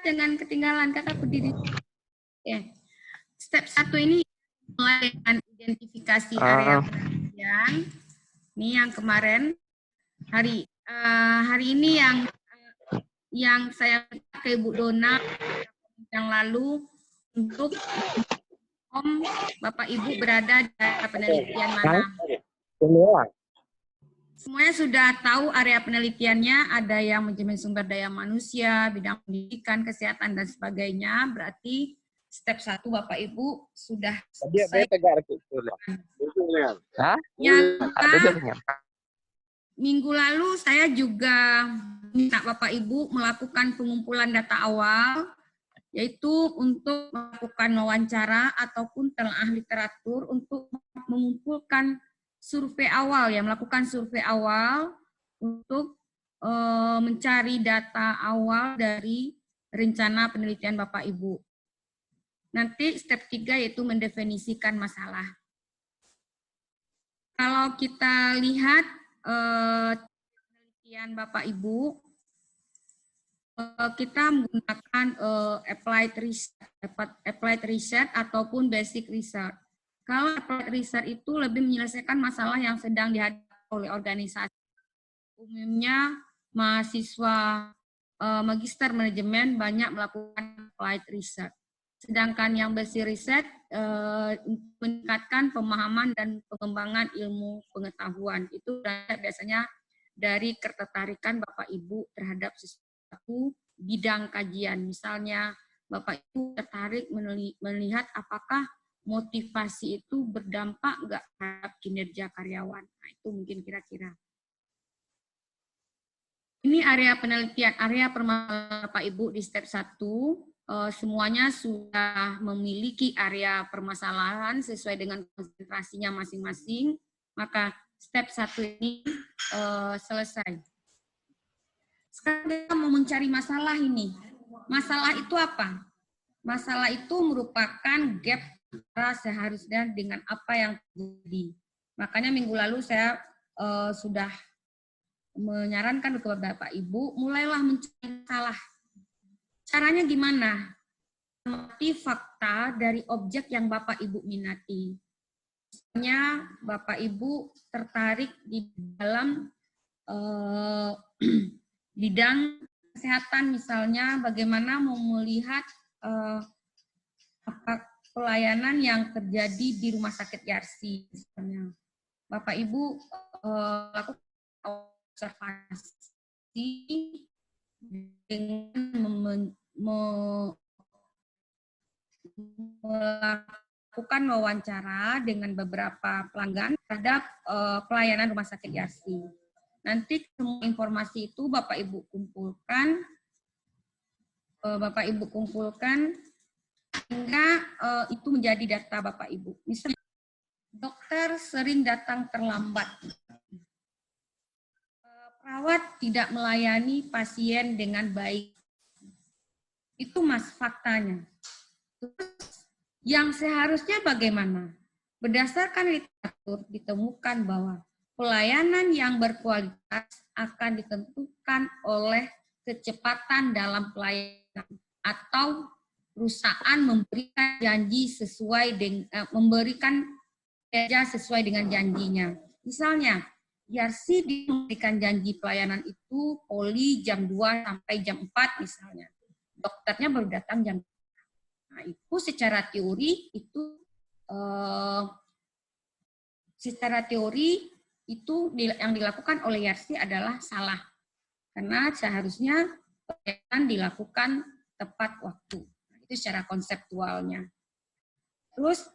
jangan ketinggalan, kakak berdiri. Oke. Step 1 ini mulai dengan identifikasi area penelitian. Ini yang kemarin hari ini yang saya ke Ibu Dona yang lalu untuk Bapak Ibu berada di area penelitian mana. Semuanya sudah tahu area penelitiannya, ada yang manajemen sumber daya manusia, bidang pendidikan, kesehatan, dan sebagainya. Berarti step 1 Bapak Ibu sudah selesai. Minggu lalu saya juga minta Bapak Ibu melakukan pengumpulan data awal, yaitu untuk melakukan wawancara ataupun telaah literatur untuk mengumpulkan survei awal, ya, melakukan survei awal untuk mencari data awal dari rencana penelitian Bapak Ibu. Nanti step 3 yaitu mendefinisikan masalah. Kalau kita lihat penelitian Bapak Ibu, kita menggunakan applied research ataupun basic research. Kalau applied research itu lebih menyelesaikan masalah yang sedang dihadapi oleh organisasi. Umumnya mahasiswa magister manajemen banyak melakukan applied research. Sedangkan yang basic research meningkatkan pemahaman dan pengembangan ilmu pengetahuan. Itu biasanya dari ketertarikan Bapak Ibu terhadap sesuatu bidang kajian. Misalnya Bapak Ibu tertarik melihat apakah motivasi itu berdampak nggak terhadap kinerja karyawan. Nah, itu mungkin kira-kira. Ini area penelitian, area permasalahan Bapak Ibu di step 1. Semuanya sudah memiliki area permasalahan sesuai dengan konsentrasinya masing-masing. Maka step 1 ini selesai. Sekarang kita mau mencari masalah ini. Masalah itu apa? Masalah itu merupakan gap antara seharusnya dengan apa yang terjadi. Makanya minggu lalu saya sudah menyarankan kepada Bapak Ibu, mulailah mencari masalah. Caranya gimana? Mengamati fakta dari objek yang Bapak Ibu minati. Misalnya Bapak Ibu tertarik di dalam bidang kesehatan, misalnya bagaimana mau melihat pelayanan yang terjadi di Rumah Sakit Yarsi, misalnya. Bapak Ibu lakukan observasi dengan melakukan wawancara dengan beberapa pelanggan terhadap pelayanan Rumah Sakit Yarsi. Nanti semua informasi itu Bapak Ibu kumpulkan, hingga itu menjadi data Bapak Ibu. Misalnya dokter sering datang terlambat, perawat tidak melayani pasien dengan baik. Itu faktanya. Terus yang seharusnya bagaimana? Berdasarkan literatur ditemukan bahwa pelayanan yang berkualitas akan ditentukan oleh kecepatan dalam pelayanan atau perusahaan memberikan janji sesuai dengan janjinya. Misalnya, Yarsi memberikan janji pelayanan itu poli jam 2 sampai jam 4 misalnya. Dokternya baru datang jam 4. Nah, itu secara teori yang dilakukan oleh Yarsi adalah salah. Karena seharusnya pelayanan dilakukan tepat waktu. Nah, itu secara konseptualnya. Terus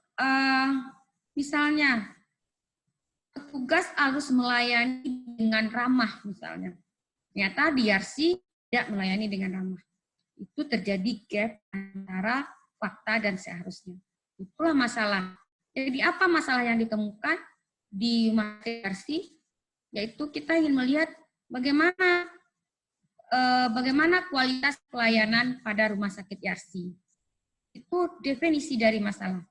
misalnya petugas harus melayani dengan ramah misalnya. Ternyata di Yarsi tidak melayani dengan ramah. Itu terjadi gap antara fakta dan seharusnya. Itulah masalah. Jadi apa masalah yang ditemukan di Yarsi? Yaitu kita ingin melihat bagaimana kualitas pelayanan pada Rumah Sakit Yarsi. Itu definisi dari masalah.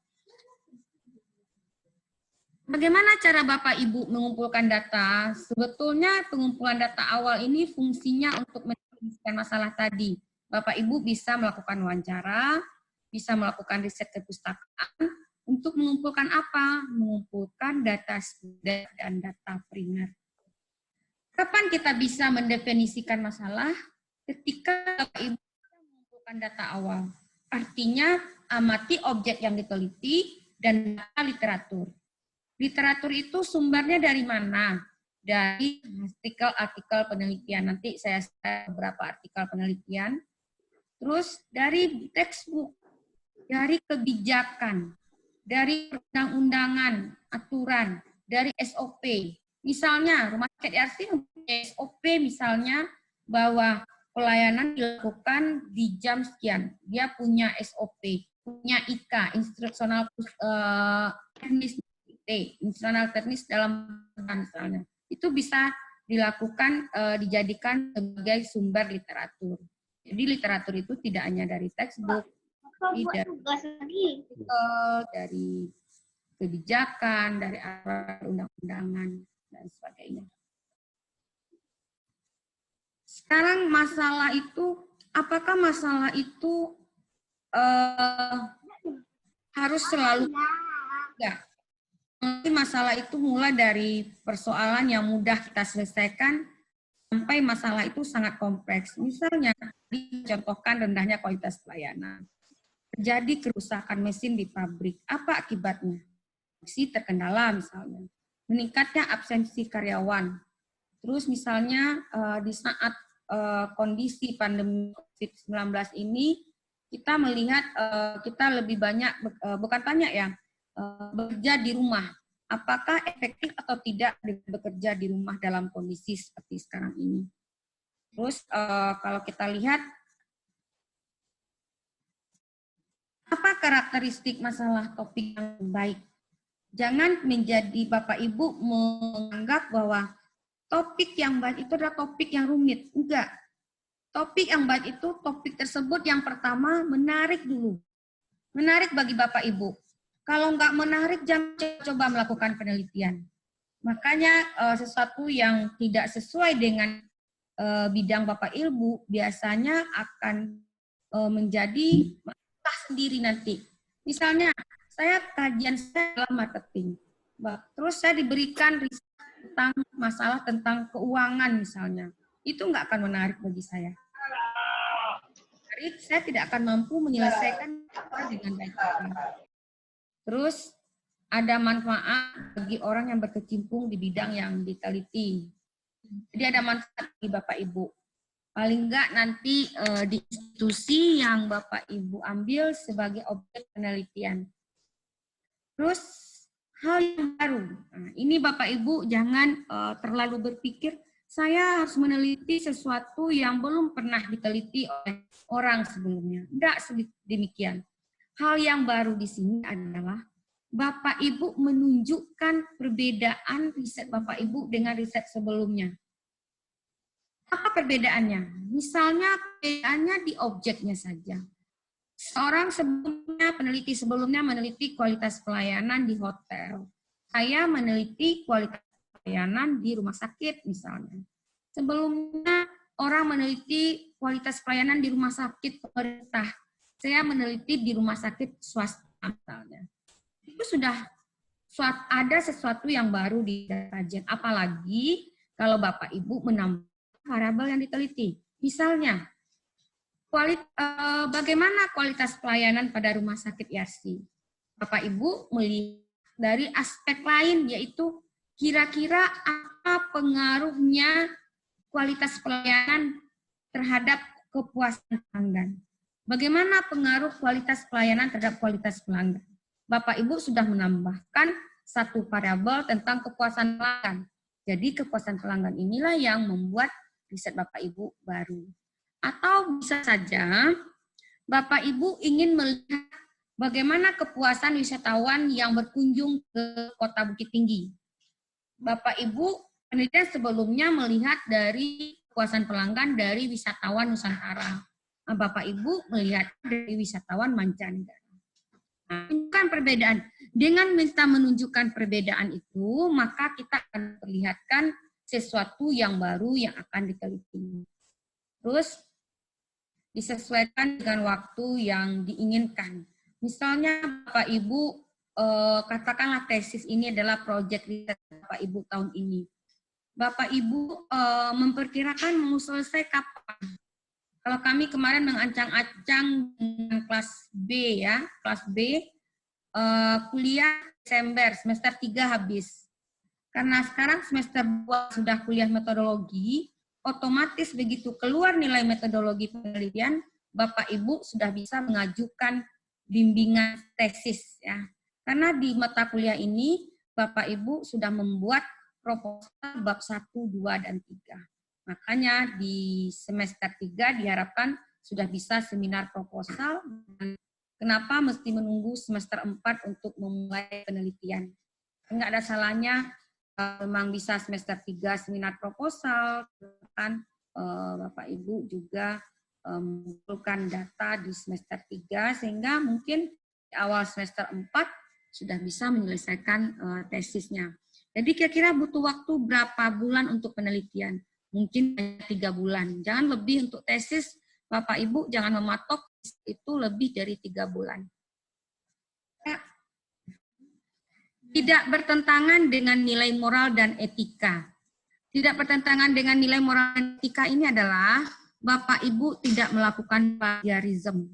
Bagaimana cara Bapak Ibu mengumpulkan data? Sebetulnya pengumpulan data awal ini fungsinya untuk mendefinisikan masalah tadi. Bapak Ibu bisa melakukan wawancara, bisa melakukan riset kepustakaan untuk mengumpulkan apa? Mengumpulkan data sekunder dan data primer. Kapan kita bisa mendefinisikan masalah? Ketika Bapak Ibu mengumpulkan data awal. Artinya amati objek yang diteliti dan data literatur. Literatur itu sumbernya dari mana? Dari artikel-artikel penelitian. Nanti saya share beberapa artikel penelitian. Terus dari textbook, dari kebijakan, dari perundang-undangan, aturan, dari SOP. Misalnya, Rumah Sakit IRC SOP misalnya bahwa pelayanan dilakukan di jam sekian. Dia punya SOP, punya IK, instruksional teknis, instruksional teknis dalam misalnya. Itu bisa dilakukan, dijadikan sebagai sumber literatur. Jadi literatur itu tidak hanya dari textbook, dari kebijakan, dari undang-undangan, dan sebagainya. Sekarang masalah itu, apakah masalah itu harus selalu enggak? Masalah itu mulai dari persoalan yang mudah kita selesaikan sampai masalah itu sangat kompleks. Misalnya, dicontohkan rendahnya kualitas pelayanan. Terjadi kerusakan mesin di pabrik. Apa akibatnya? Produksi terkendala misalnya. Meningkatnya absensi karyawan. Terus misalnya di saat kondisi pandemi COVID-19 ini, kita melihat kita lebih banyak, bukan tanya ya, bekerja di rumah. Apakah efektif atau tidak bekerja di rumah dalam kondisi seperti sekarang ini? Terus kalau kita lihat, apa karakteristik masalah topik yang baik? Jangan menjadi Bapak Ibu menganggap bahwa topik yang baik itu adalah topik yang rumit. Enggak. Topik yang baik itu, topik tersebut yang pertama menarik dulu. Menarik bagi Bapak Ibu. Kalau enggak menarik, jangan coba melakukan penelitian. Makanya sesuatu yang tidak sesuai dengan bidang Bapak Ibu biasanya akan menjadi masalah sendiri nanti. Misalnya, saya kajian saya dalam marketing. Terus saya diberikan riset tentang masalah tentang keuangan misalnya. Itu nggak akan menarik bagi saya. Saya tidak akan mampu menyelesaikan dengan baik. Terus ada manfaat bagi orang yang berkecimpung di bidang yang diteliti. Jadi ada manfaat bagi Bapak Ibu. Paling enggak nanti di institusi yang Bapak Ibu ambil sebagai objek penelitian. Terus hal yang baru. Nah, ini Bapak Ibu jangan terlalu berpikir saya harus meneliti sesuatu yang belum pernah diteliti oleh orang sebelumnya. Tidak demikian. Hal yang baru di sini adalah Bapak Ibu menunjukkan perbedaan riset Bapak Ibu dengan riset sebelumnya. Apa perbedaannya? Misalnya perbedaannya di objeknya saja. Seorang peneliti sebelumnya meneliti kualitas pelayanan di hotel. Saya meneliti kualitas pelayanan di rumah sakit misalnya. Sebelumnya orang meneliti kualitas pelayanan di rumah sakit pemerintah. Saya meneliti di rumah sakit swasta misalnya. Itu sudah ada sesuatu yang baru di kajian. Apalagi kalau Bapak Ibu menambah variabel yang diteliti. Misalnya, bagaimana kualitas pelayanan pada rumah sakit IRC? Bapak Ibu melihat dari aspek lain, yaitu kira-kira apa pengaruhnya kualitas pelayanan terhadap kepuasan pelanggan. Bagaimana pengaruh kualitas pelayanan terhadap kualitas pelanggan? Bapak Ibu sudah menambahkan satu variabel tentang kepuasan pelanggan. Jadi kepuasan pelanggan inilah yang membuat riset Bapak Ibu baru. Atau bisa saja Bapak Ibu ingin melihat bagaimana kepuasan wisatawan yang berkunjung ke Kota Bukit Tinggi. Bapak Ibu penelitian sebelumnya melihat dari kepuasan pelanggan dari wisatawan Nusantara. Nah, Bapak Ibu melihat dari wisatawan mancanegara. Nah, menunjukkan perbedaan. Dengan minta menunjukkan perbedaan itu, maka kita akan perlihatkan sesuatu yang baru yang akan diteliti. Terus disesuaikan dengan waktu yang diinginkan. Misalnya Bapak Ibu, katakanlah tesis ini adalah proyek riset Bapak Ibu tahun ini. Bapak Ibu memperkirakan mau selesai kapan? Kalau kami kemarin mengancang-ancang dengan kelas B ya, kelas B, kuliah Desember, semester 3 habis. Karena sekarang semester 2 sudah kuliah metodologi, otomatis begitu keluar nilai metodologi penelitian, Bapak Ibu sudah bisa mengajukan bimbingan tesis ya. Karena di mata kuliah ini Bapak Ibu sudah membuat proposal bab 1, 2, dan 3. Makanya di semester 3 diharapkan sudah bisa seminar proposal. Kenapa mesti menunggu semester 4 untuk memulai penelitian? Enggak ada salahnya memang bisa semester 3 seminar proposal, kan Bapak Ibu juga mengumpulkan data di semester 3 sehingga mungkin di awal semester 4 sudah bisa menyelesaikan tesisnya. Jadi kira-kira butuh waktu berapa bulan untuk penelitian? Mungkin 3 bulan. Jangan lebih untuk tesis, Bapak Ibu jangan mematok itu lebih dari 3 bulan. Tidak bertentangan dengan nilai moral dan etika. Tidak bertentangan dengan nilai moral dan etika ini adalah Bapak Ibu tidak melakukan plagiarism,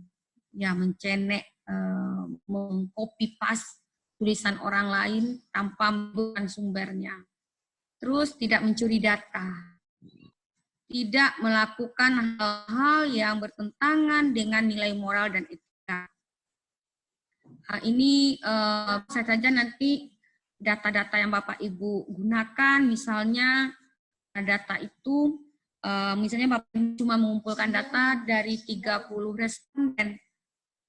ya mencenek, mengcopy paste tulisan orang lain tanpa bukan sumbernya. Terus tidak mencuri data. Tidak melakukan hal-hal yang bertentangan dengan nilai moral dan etika. Ini bisa saja nanti data-data yang Bapak Ibu gunakan, misalnya data itu, misalnya Bapak Ibu cuma mengumpulkan data dari 30 responden,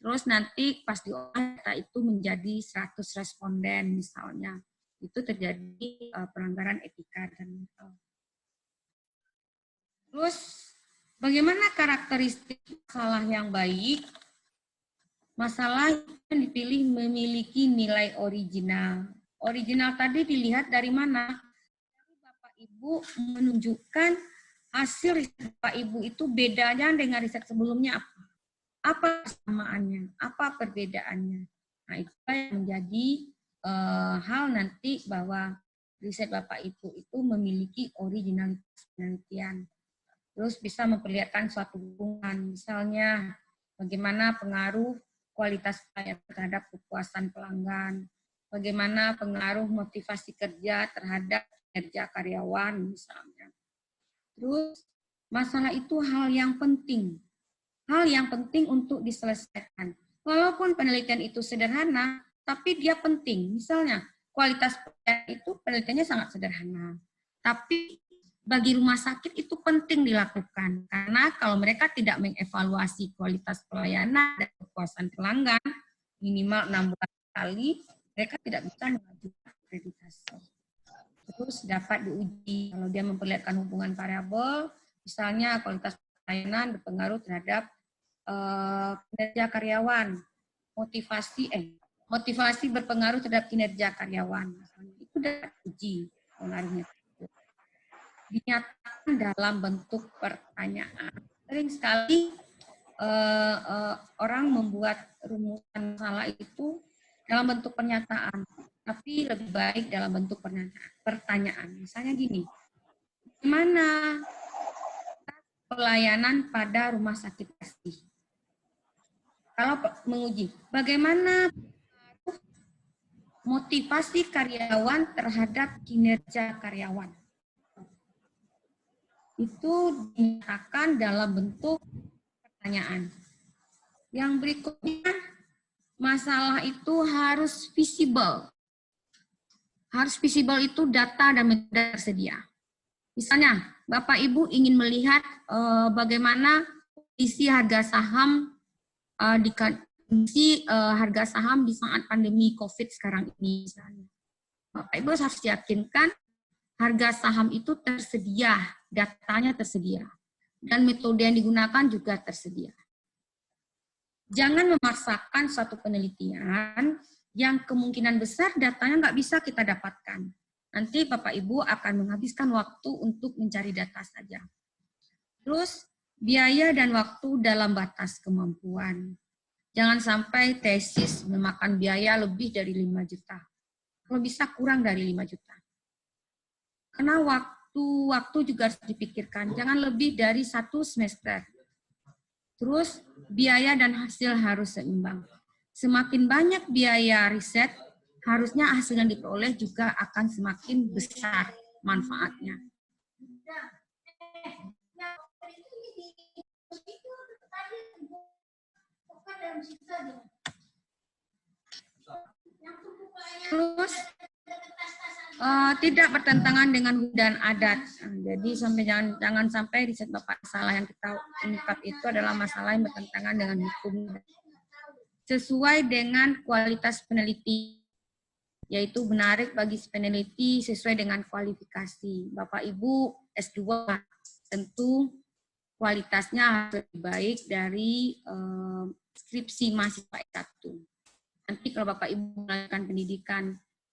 terus nanti pas diolah data itu menjadi 100 responden misalnya, itu terjadi pelanggaran etika dan moral. Terus bagaimana karakteristik masalah yang baik? Masalah yang dipilih memiliki nilai original. Original tadi dilihat dari mana? Bapak Ibu menunjukkan hasil riset Bapak Ibu itu bedanya dengan riset sebelumnya apa? Apa persamaannya? Apa perbedaannya? Nah, itu yang menjadi hal nanti bahwa riset Bapak Ibu itu memiliki originalitas penelitian. Terus bisa memperlihatkan suatu hubungan, misalnya bagaimana pengaruh kualitas pelayanan terhadap kepuasan pelanggan, bagaimana pengaruh motivasi kerja terhadap kinerja karyawan misalnya. Terus masalah itu hal yang penting untuk diselesaikan. Walaupun penelitian itu sederhana, tapi dia penting. Misalnya kualitas pelayanan itu penelitiannya sangat sederhana, tapi bagi rumah sakit itu penting dilakukan, karena kalau mereka tidak mengevaluasi kualitas pelayanan dan kepuasan pelanggan minimal 6 bulan sekali, mereka tidak bisa mengajukan akreditasi. Terus dapat diuji kalau dia memperlihatkan hubungan variabel, misalnya kualitas pelayanan berpengaruh terhadap kinerja karyawan, motivasi berpengaruh terhadap kinerja karyawan, itu dapat diuji pengaruhnya. Dinyatakan dalam bentuk pertanyaan. Sering sekali orang membuat rumusan masalah itu dalam bentuk pernyataan, tapi lebih baik dalam bentuk pertanyaan. Misalnya gini, bagaimana pelayanan pada rumah sakit kasih? Kalau menguji, bagaimana motivasi karyawan terhadap kinerja karyawan? Itu dinyatakan dalam bentuk pertanyaan. Yang berikutnya, masalah itu harus visible. Harus visible itu data dan metode tersedia. Misalnya, Bapak Ibu ingin melihat bagaimana kondisi harga saham harga saham di saat pandemi COVID sekarang ini. Misalnya. Bapak Ibu harus yakinkan harga saham itu tersedia, datanya tersedia, dan metode yang digunakan juga tersedia. Jangan memaksakan suatu penelitian yang kemungkinan besar datanya nggak bisa kita dapatkan. Nanti Bapak Ibu akan menghabiskan waktu untuk mencari data saja. Terus Biaya dan waktu dalam batas kemampuan. Jangan sampai tesis memakan biaya lebih dari 5 juta. Kalau bisa kurang dari 5 juta. Karena waktu juga harus dipikirkan. Jangan lebih dari 1 semester. Terus biaya dan hasil harus seimbang. Semakin banyak biaya riset, harusnya hasil yang diperoleh juga akan semakin besar manfaatnya. Terus tidak bertentangan dengan hukum dan adat. Jadi jangan sampai riset Bapak salah, yang kita ungkap itu adalah masalah yang bertentangan dengan hukum. Sesuai dengan kualitas peneliti, yaitu menarik bagi peneliti sesuai dengan kualifikasi. Bapak Ibu S2 tentu kualitasnya harus lebih baik dari skripsi mahasiswa S1. Nanti kalau Bapak Ibu melanjutkan pendidikan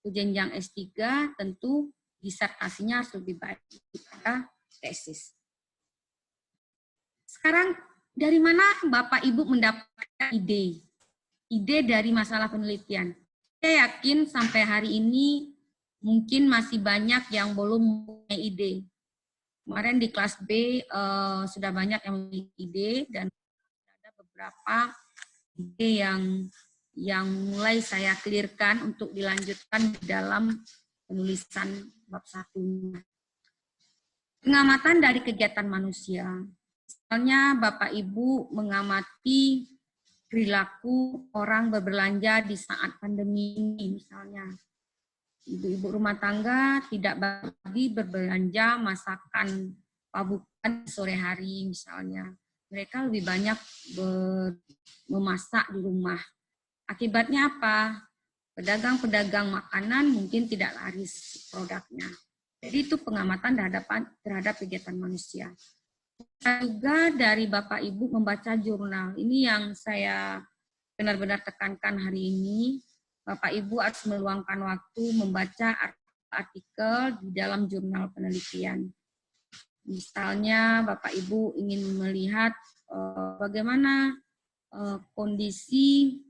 ke jenjang S3, tentu disertasinya harus lebih baik daripada tesis. Sekarang dari mana Bapak Ibu mendapatkan ide? Ide dari masalah penelitian. Saya yakin sampai hari ini mungkin masih banyak yang belum punya ide. Kemarin di kelas B sudah banyak yang memiliki ide, dan ada beberapa ide yang mulai saya clearkan untuk dilanjutkan di dalam penulisan bab 1. Pengamatan dari kegiatan manusia. Misalnya Bapak Ibu mengamati perilaku orang berbelanja di saat pandemi ini, misalnya. Ibu-ibu rumah tangga tidak lagi berbelanja masakan pabukan sore hari misalnya. Mereka lebih banyak memasak di rumah. Akibatnya apa? Pedagang-pedagang makanan mungkin tidak laris produknya. Jadi itu pengamatan terhadap kegiatan manusia. Juga dari Bapak Ibu membaca jurnal. Ini yang saya benar-benar tekankan hari ini. Bapak Ibu harus meluangkan waktu membaca artikel di dalam jurnal penelitian. Misalnya Bapak Ibu ingin melihat bagaimana kondisi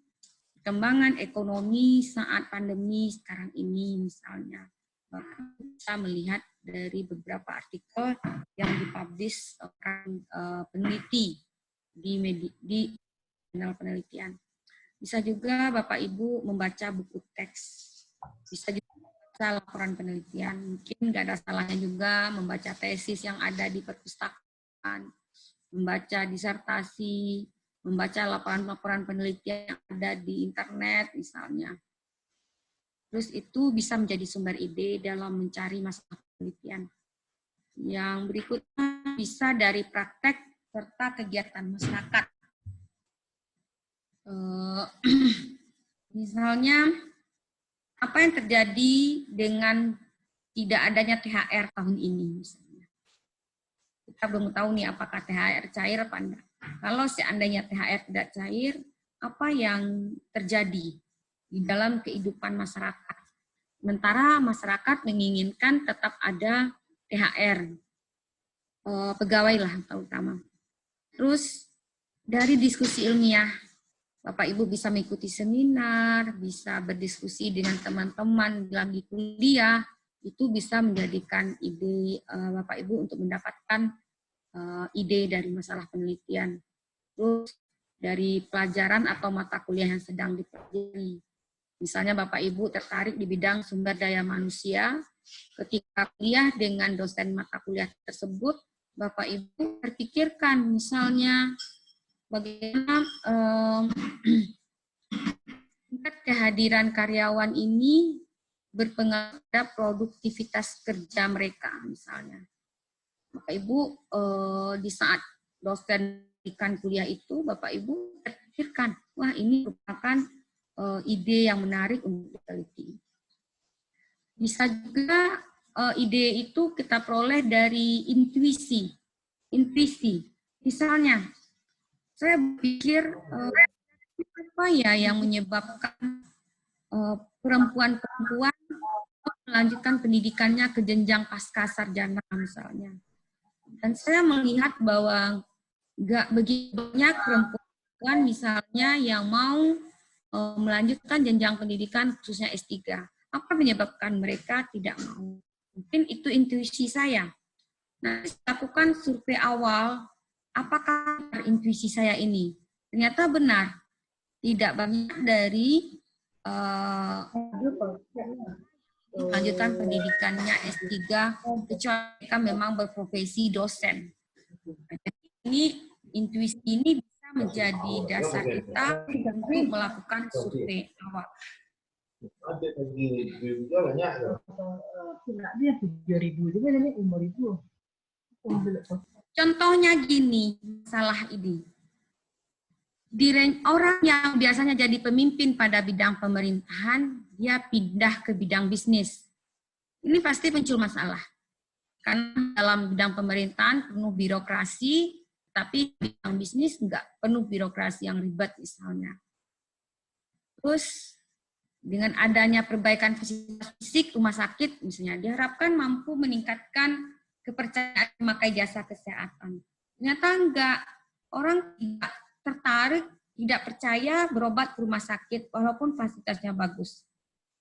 perkembangan ekonomi saat pandemi sekarang ini misalnya. Bapak bisa melihat dari beberapa artikel yang dipublish peneliti di jurnal penelitian. Bisa juga Bapak Ibu membaca buku teks. Bisa juga membaca laporan penelitian. Mungkin nggak ada salahnya juga membaca tesis yang ada di perpustakaan, membaca disertasi, membaca laporan-laporan penelitian yang ada di internet misalnya. Terus itu bisa menjadi sumber ide dalam mencari masalah penelitian. Yang berikutnya bisa dari praktek serta kegiatan masyarakat. Misalnya, apa yang terjadi dengan tidak adanya THR tahun ini misalnya. Kita belum tahu nih apakah THR cair apa enggak. Kalau seandainya THR tidak cair, apa yang terjadi di dalam kehidupan masyarakat? Sementara masyarakat menginginkan tetap ada THR, pegawai lah terutama. Terus dari diskusi ilmiah, Bapak Ibu bisa mengikuti seminar, bisa berdiskusi dengan teman-teman lagi kuliah, itu bisa menjadikan ide Bapak Ibu untuk mendapatkan ide dari masalah penelitian. Terus dari pelajaran atau mata kuliah yang sedang dipelajari. Misalnya Bapak Ibu tertarik di bidang sumber daya manusia, ketika kuliah dengan dosen mata kuliah tersebut, Bapak Ibu terpikirkan misalnya bagaimana tingkat kehadiran karyawan ini berpengaruh pada produktivitas kerja mereka misalnya. Bapak Ibu di saat dosen berikan kuliah itu, Bapak Ibu terpikirkan, wah ini merupakan ide yang menarik untuk diteliti. Bisa juga ide itu kita peroleh dari intuisi. Misalnya, saya berpikir apa ya yang menyebabkan perempuan-perempuan melanjutkan pendidikannya ke jenjang pasca sarjana misalnya. Dan saya melihat bahwa nggak begitu banyak perempuan misalnya yang mau melanjutkan jenjang pendidikan khususnya S3. Apa menyebabkan mereka tidak mau? Mungkin itu intuisi saya. Nah, saya lakukan survei awal, apakah intuisi saya ini? Ternyata benar. Tidak banyak dari melanjutkan pendidikannya S3, kecuali mereka memang berprofesi dosen. Jadi ini intuisi ini bisa menjadi dasar kita untuk melakukan survei awal. Contohnya gini, masalah ini. Orang yang biasanya jadi pemimpin pada bidang pemerintahan, dia pindah ke bidang bisnis. Ini pasti muncul masalah. Karena dalam bidang pemerintahan penuh birokrasi, tapi bidang bisnis enggak penuh birokrasi yang ribet misalnya. Terus dengan adanya perbaikan fisik rumah sakit misalnya diharapkan mampu meningkatkan kepercayaan memakai jasa kesehatan. Ternyata enggak, orang tidak tertarik, tidak percaya berobat ke rumah sakit walaupun fasilitasnya bagus.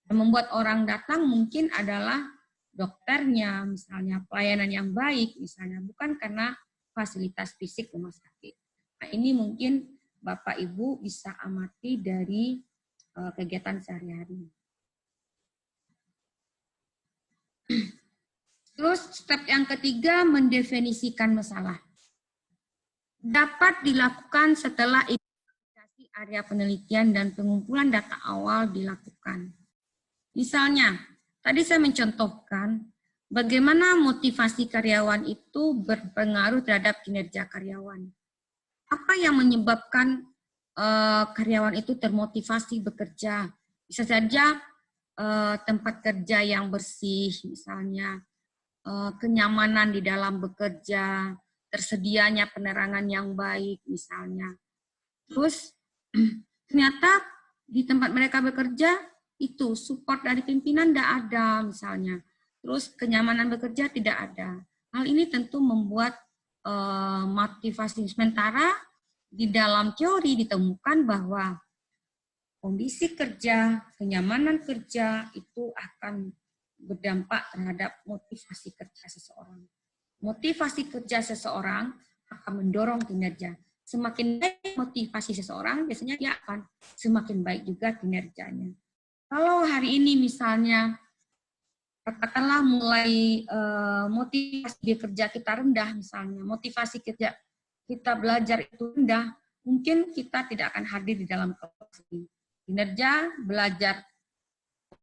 Yang membuat orang datang mungkin adalah dokternya, misalnya pelayanan yang baik, misalnya bukan karena fasilitas fisik rumah sakit. Nah, ini mungkin Bapak Ibu bisa amati dari kegiatan sehari-hari. Terus step yang ketiga, mendefinisikan masalah. Dapat dilakukan setelah identifikasi area penelitian dan pengumpulan data awal dilakukan. Misalnya, tadi saya mencontohkan bagaimana motivasi karyawan itu berpengaruh terhadap kinerja karyawan. Apa yang menyebabkan karyawan itu termotivasi bekerja? Bisa saja tempat kerja yang bersih, misalnya kenyamanan di dalam bekerja, tersedianya penerangan yang baik misalnya. Terus ternyata di tempat mereka bekerja itu support dari pimpinan tidak ada misalnya. Terus kenyamanan bekerja tidak ada. Hal ini tentu membuat motivasi. Sementara di dalam teori ditemukan bahwa kondisi kerja, kenyamanan kerja itu akan berdampak terhadap motivasi kerja seseorang. Motivasi kerja seseorang akan mendorong kinerja. Semakin baik motivasi seseorang, biasanya dia akan semakin baik juga kinerjanya. Kalau hari ini misalnya, katakanlah mulai motivasi bekerja kita rendah misalnya, motivasi kerja kita belajar itu rendah, mungkin kita tidak akan hadir di dalam kelas ini. Kinerja, belajar,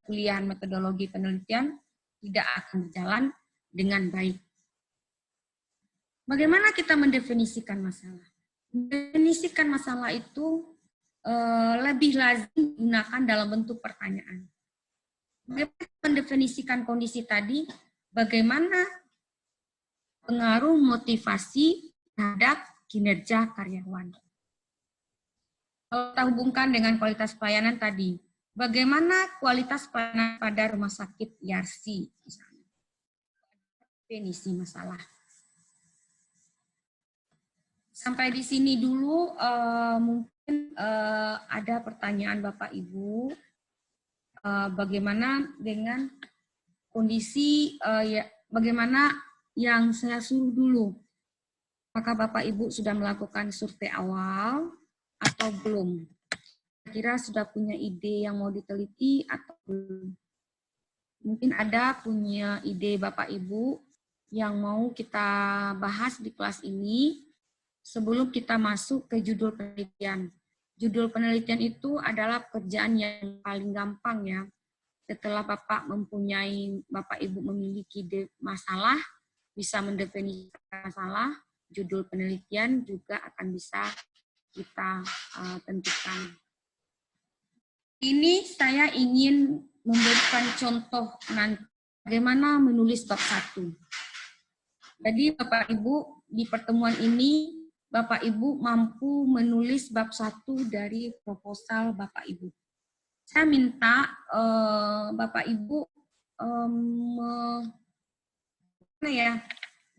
kuliah metodologi penelitian tidak akan berjalan dengan baik. Bagaimana kita mendefinisikan masalah? Mendefinisikan masalah itu lebih lazim digunakan dalam bentuk pertanyaan. Bagaimana mendefinisikan kondisi tadi? Bagaimana pengaruh motivasi terhadap kinerja karyawan? Kalau kita hubungkan dengan kualitas pelayanan tadi, bagaimana kualitas pelayanan pada rumah sakit Yarsi misalnya? Definisi masalah. Sampai di sini dulu, mungkin ada pertanyaan Bapak Ibu, bagaimana dengan kondisi, bagaimana yang saya suruh dulu, apakah Bapak Ibu sudah melakukan survei awal atau belum? Kira sudah punya ide yang mau diteliti atau belum? Mungkin ada punya ide Bapak Ibu yang mau kita bahas di kelas ini sebelum kita masuk ke judul penelitian. Judul penelitian itu adalah pekerjaan yang paling gampang ya. Setelah Bapak Ibu memiliki masalah, bisa mendefinisikan masalah, judul penelitian juga akan bisa kita tentukan. Ini saya ingin memberikan contoh nanti bagaimana menulis bab 1. Jadi Bapak Ibu di pertemuan ini Bapak Ibu mampu menulis bab 1 dari proposal Bapak Ibu. Saya minta Bapak Ibu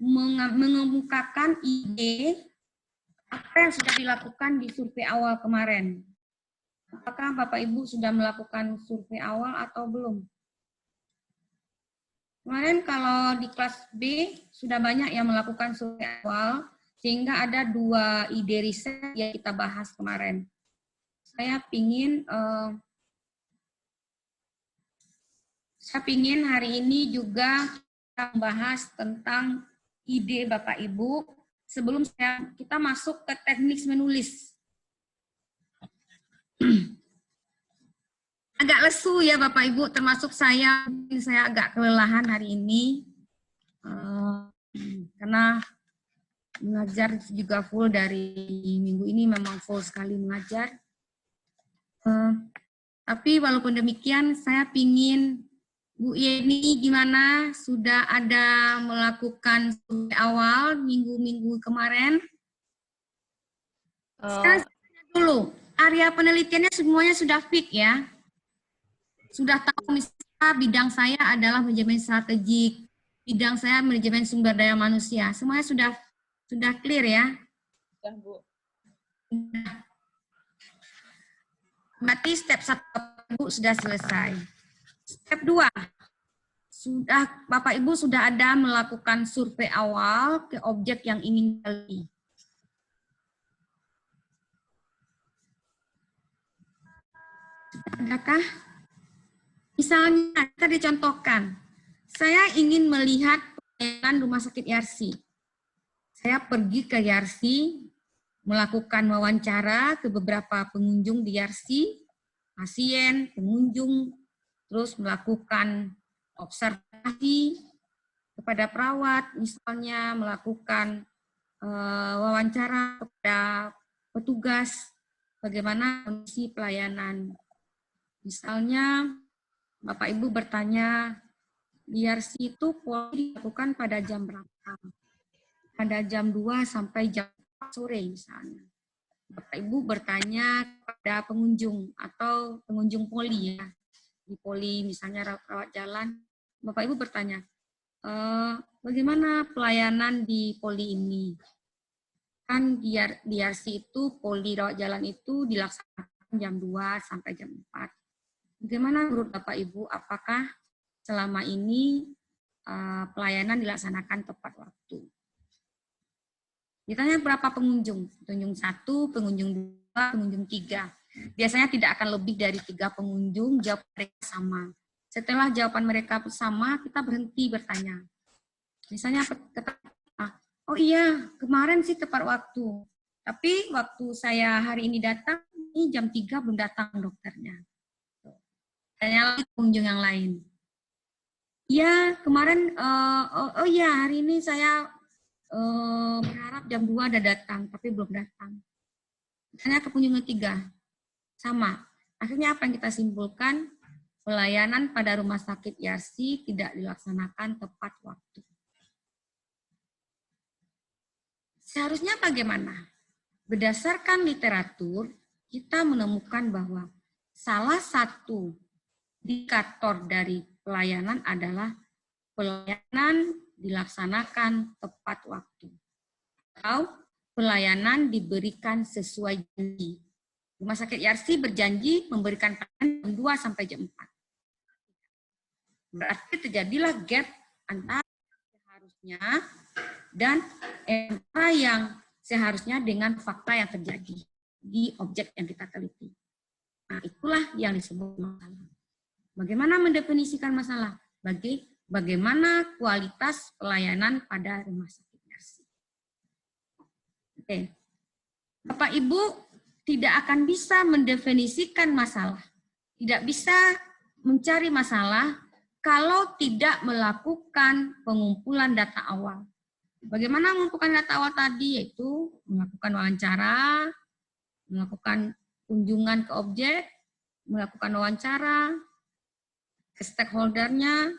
mengemukakan ide apa yang sudah dilakukan di survei awal kemarin? Apakah Bapak Ibu sudah melakukan survei awal atau belum? Kemarin kalau di kelas B sudah banyak yang melakukan survei awal, sehingga ada 2 ide riset yang kita bahas kemarin. Saya pingin hari ini juga kita membahas tentang ide Bapak Ibu sebelum kita masuk ke teknik menulis. Agak lesu ya Bapak Ibu, termasuk saya agak kelelahan hari ini karena mengajar juga full dari minggu ini, memang full sekali mengajar. Tapi walaupun demikian saya pingin Bu Yeni gimana, sudah ada melakukan survei awal minggu-minggu kemarin? Sekarang dulu, area penelitiannya semuanya sudah fix ya? Sudah tahu misalnya bidang saya adalah manajemen strategik, bidang saya manajemen sumber daya manusia. Semuanya sudah clear ya? Sudah, Bu. Berarti step 1 Bu sudah selesai. Step 2, Bapak Ibu sudah ada melakukan survei awal ke objek yang ingin diteliti. Adakah? Misalnya, kita dicontohkan, saya ingin melihat pelayanan rumah sakit Yarsi. Saya pergi ke Yarsi, melakukan wawancara ke beberapa pengunjung di Yarsi, pasien, pengunjung, terus melakukan observasi kepada perawat, misalnya melakukan wawancara kepada petugas, bagaimana kondisi pelayanan. Misalnya, Bapak Ibu bertanya, di Yarsi itu poli dilakukan pada jam berapa? Pada jam 2 sampai jam 4 sore misalnya. Bapak Ibu bertanya kepada pengunjung atau pengunjung poli ya. Di poli misalnya rawat jalan, Bapak Ibu bertanya, bagaimana pelayanan di poli ini? Kan di Yarsi itu poli rawat jalan itu dilaksanakan jam 2 sampai jam 4. Bagaimana menurut Bapak Ibu, apakah selama ini pelayanan dilaksanakan tepat waktu? Ditanya berapa pengunjung? Pengunjung 1, pengunjung 2, pengunjung 3. Biasanya tidak akan lebih dari 3 pengunjung, jawaban mereka sama. Setelah jawaban mereka sama, kita berhenti bertanya. Misalnya, oh iya, kemarin sih tepat waktu. Tapi waktu saya hari ini datang, ini jam 3 belum datang dokternya. Tanya lagi pengunjung yang lain. Ya, kemarin, oh iya, hari ini saya berharap jam 2 ada datang, tapi belum datang. Tanya ke pengunjung ketiga, sama. Akhirnya apa yang kita simpulkan? Pelayanan pada rumah sakit Yarsi tidak dilaksanakan tepat waktu. Seharusnya bagaimana? Berdasarkan literatur, kita menemukan bahwa salah satu indikator dari pelayanan adalah pelayanan dilaksanakan tepat waktu. Atau pelayanan diberikan sesuai janji. Rumah sakit Yarsi berjanji memberikan pelayanan jam 2 sampai jam 4. Berarti terjadilah gap antara seharusnya dan antara yang seharusnya dengan fakta yang terjadi di objek yang kita teliti. Nah, itulah yang disebut masalah. Bagaimana mendefinisikan masalah? Bagaimana kualitas pelayanan pada rumah sakit Yarsi. Oke. Bapak Ibu tidak akan bisa mendefinisikan masalah. Tidak bisa mencari masalah kalau tidak melakukan pengumpulan data awal. Bagaimana mengumpulkan data awal tadi? Yaitu melakukan wawancara, melakukan kunjungan ke objek, melakukan wawancara ke stakeholder-nya,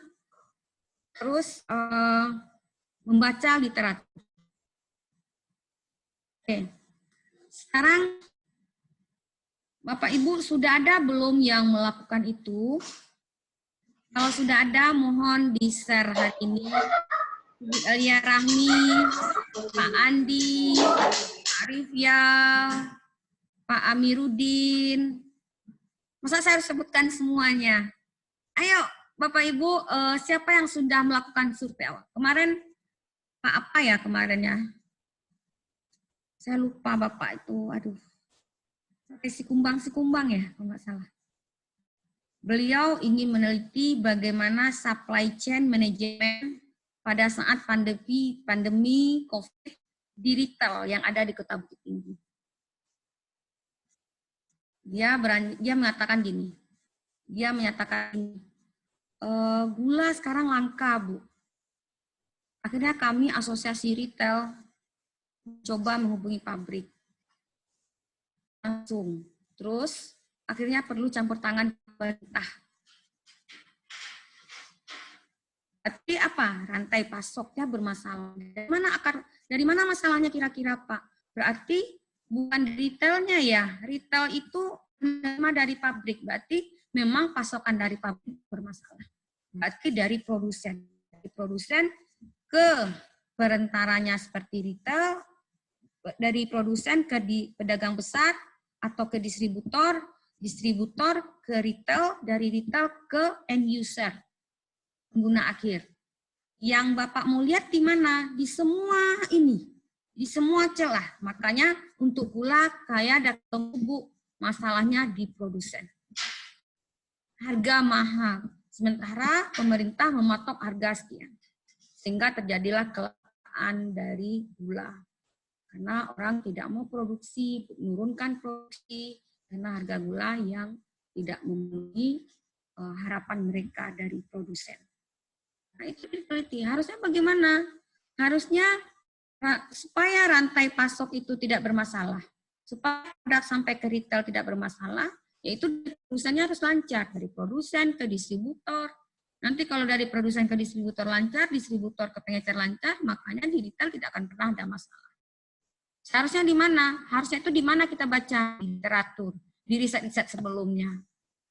terus membaca literatur. Oke. Sekarang Bapak Ibu sudah ada belum yang melakukan itu? Kalau sudah ada, mohon di-share hari ini. Ibu Elia Rahmi, Pak Andi, Arifia, Pak Amiruddin. Masa saya harus sebutkan semuanya? Ayo, Bapak Ibu, siapa yang sudah melakukan survei awal? Kemarin, Pak apa ya kemarinnya? Saya lupa Bapak itu, aduh. Si Kumbang ya, kalau nggak salah. Beliau ingin meneliti bagaimana supply chain management pada saat pandemi COVID di retail yang ada di Kota Bukit Tinggi. Dia menyatakan gini, gula sekarang langka, Bu. Akhirnya kami asosiasi retail coba menghubungi pabrik. Langsung. Terus akhirnya perlu campur tangan pemerintah. Berarti apa? Rantai pasoknya bermasalah. Dari mana masalahnya kira-kira, Pak? Berarti bukan retailnya ya. Retail itu menerima dari pabrik. Berarti memang pasokan dari pabrik bermasalah. Berarti dari produsen. Dari produsen ke perentaranya seperti retail, dari produsen ke pedagang besar atau ke distributor ke retail, dari retail ke end user, pengguna akhir. Yang Bapak mau lihat di mana? Di semua ini, di semua celah. Makanya untuk gula kayak datang Bu, masalahnya di produsen. Harga mahal, sementara pemerintah mematok harga sekian. Sehingga terjadilah kelangkaan dari gula. Karena orang tidak mau produksi, menurunkan produksi, karena harga gula yang tidak memenuhi harapan mereka dari produsen. Nah, itu diteliti. Harusnya bagaimana? Harusnya supaya rantai pasok itu tidak bermasalah, supaya produk sampai ke retail tidak bermasalah, yaitu produsennya harus lancar dari produsen ke distributor. Nanti kalau dari produsen ke distributor lancar, distributor ke pengecer lancar, makanya di retail tidak akan pernah ada masalah. Seharusnya di mana? Harusnya itu di mana kita baca literatur, di riset-riset sebelumnya.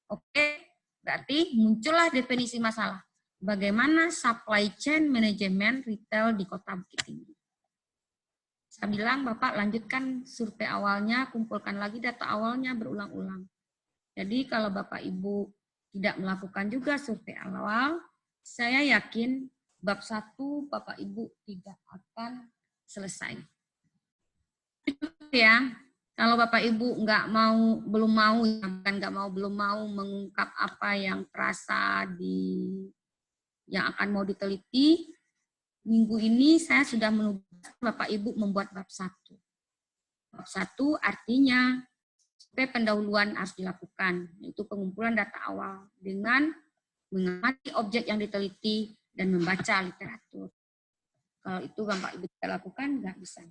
Oke, berarti muncullah definisi masalah. Bagaimana supply chain management retail di Kota Bukit Tinggi. Saya bilang, Bapak lanjutkan survei awalnya, kumpulkan lagi data awalnya berulang-ulang. Jadi kalau Bapak Ibu tidak melakukan juga survei awal, saya yakin bab 1 Bapak Ibu tidak akan selesai. Ya, kalau Bapak Ibu belum mau mengungkap apa yang terasa yang akan mau diteliti, minggu ini saya sudah menugas Bapak Ibu membuat bab 1. Bab 1 artinya survei pendahuluan harus dilakukan, yaitu pengumpulan data awal dengan mengamati objek yang diteliti dan membaca literatur. Kalau itu Bapak Ibu tidak lakukan, nggak bisa.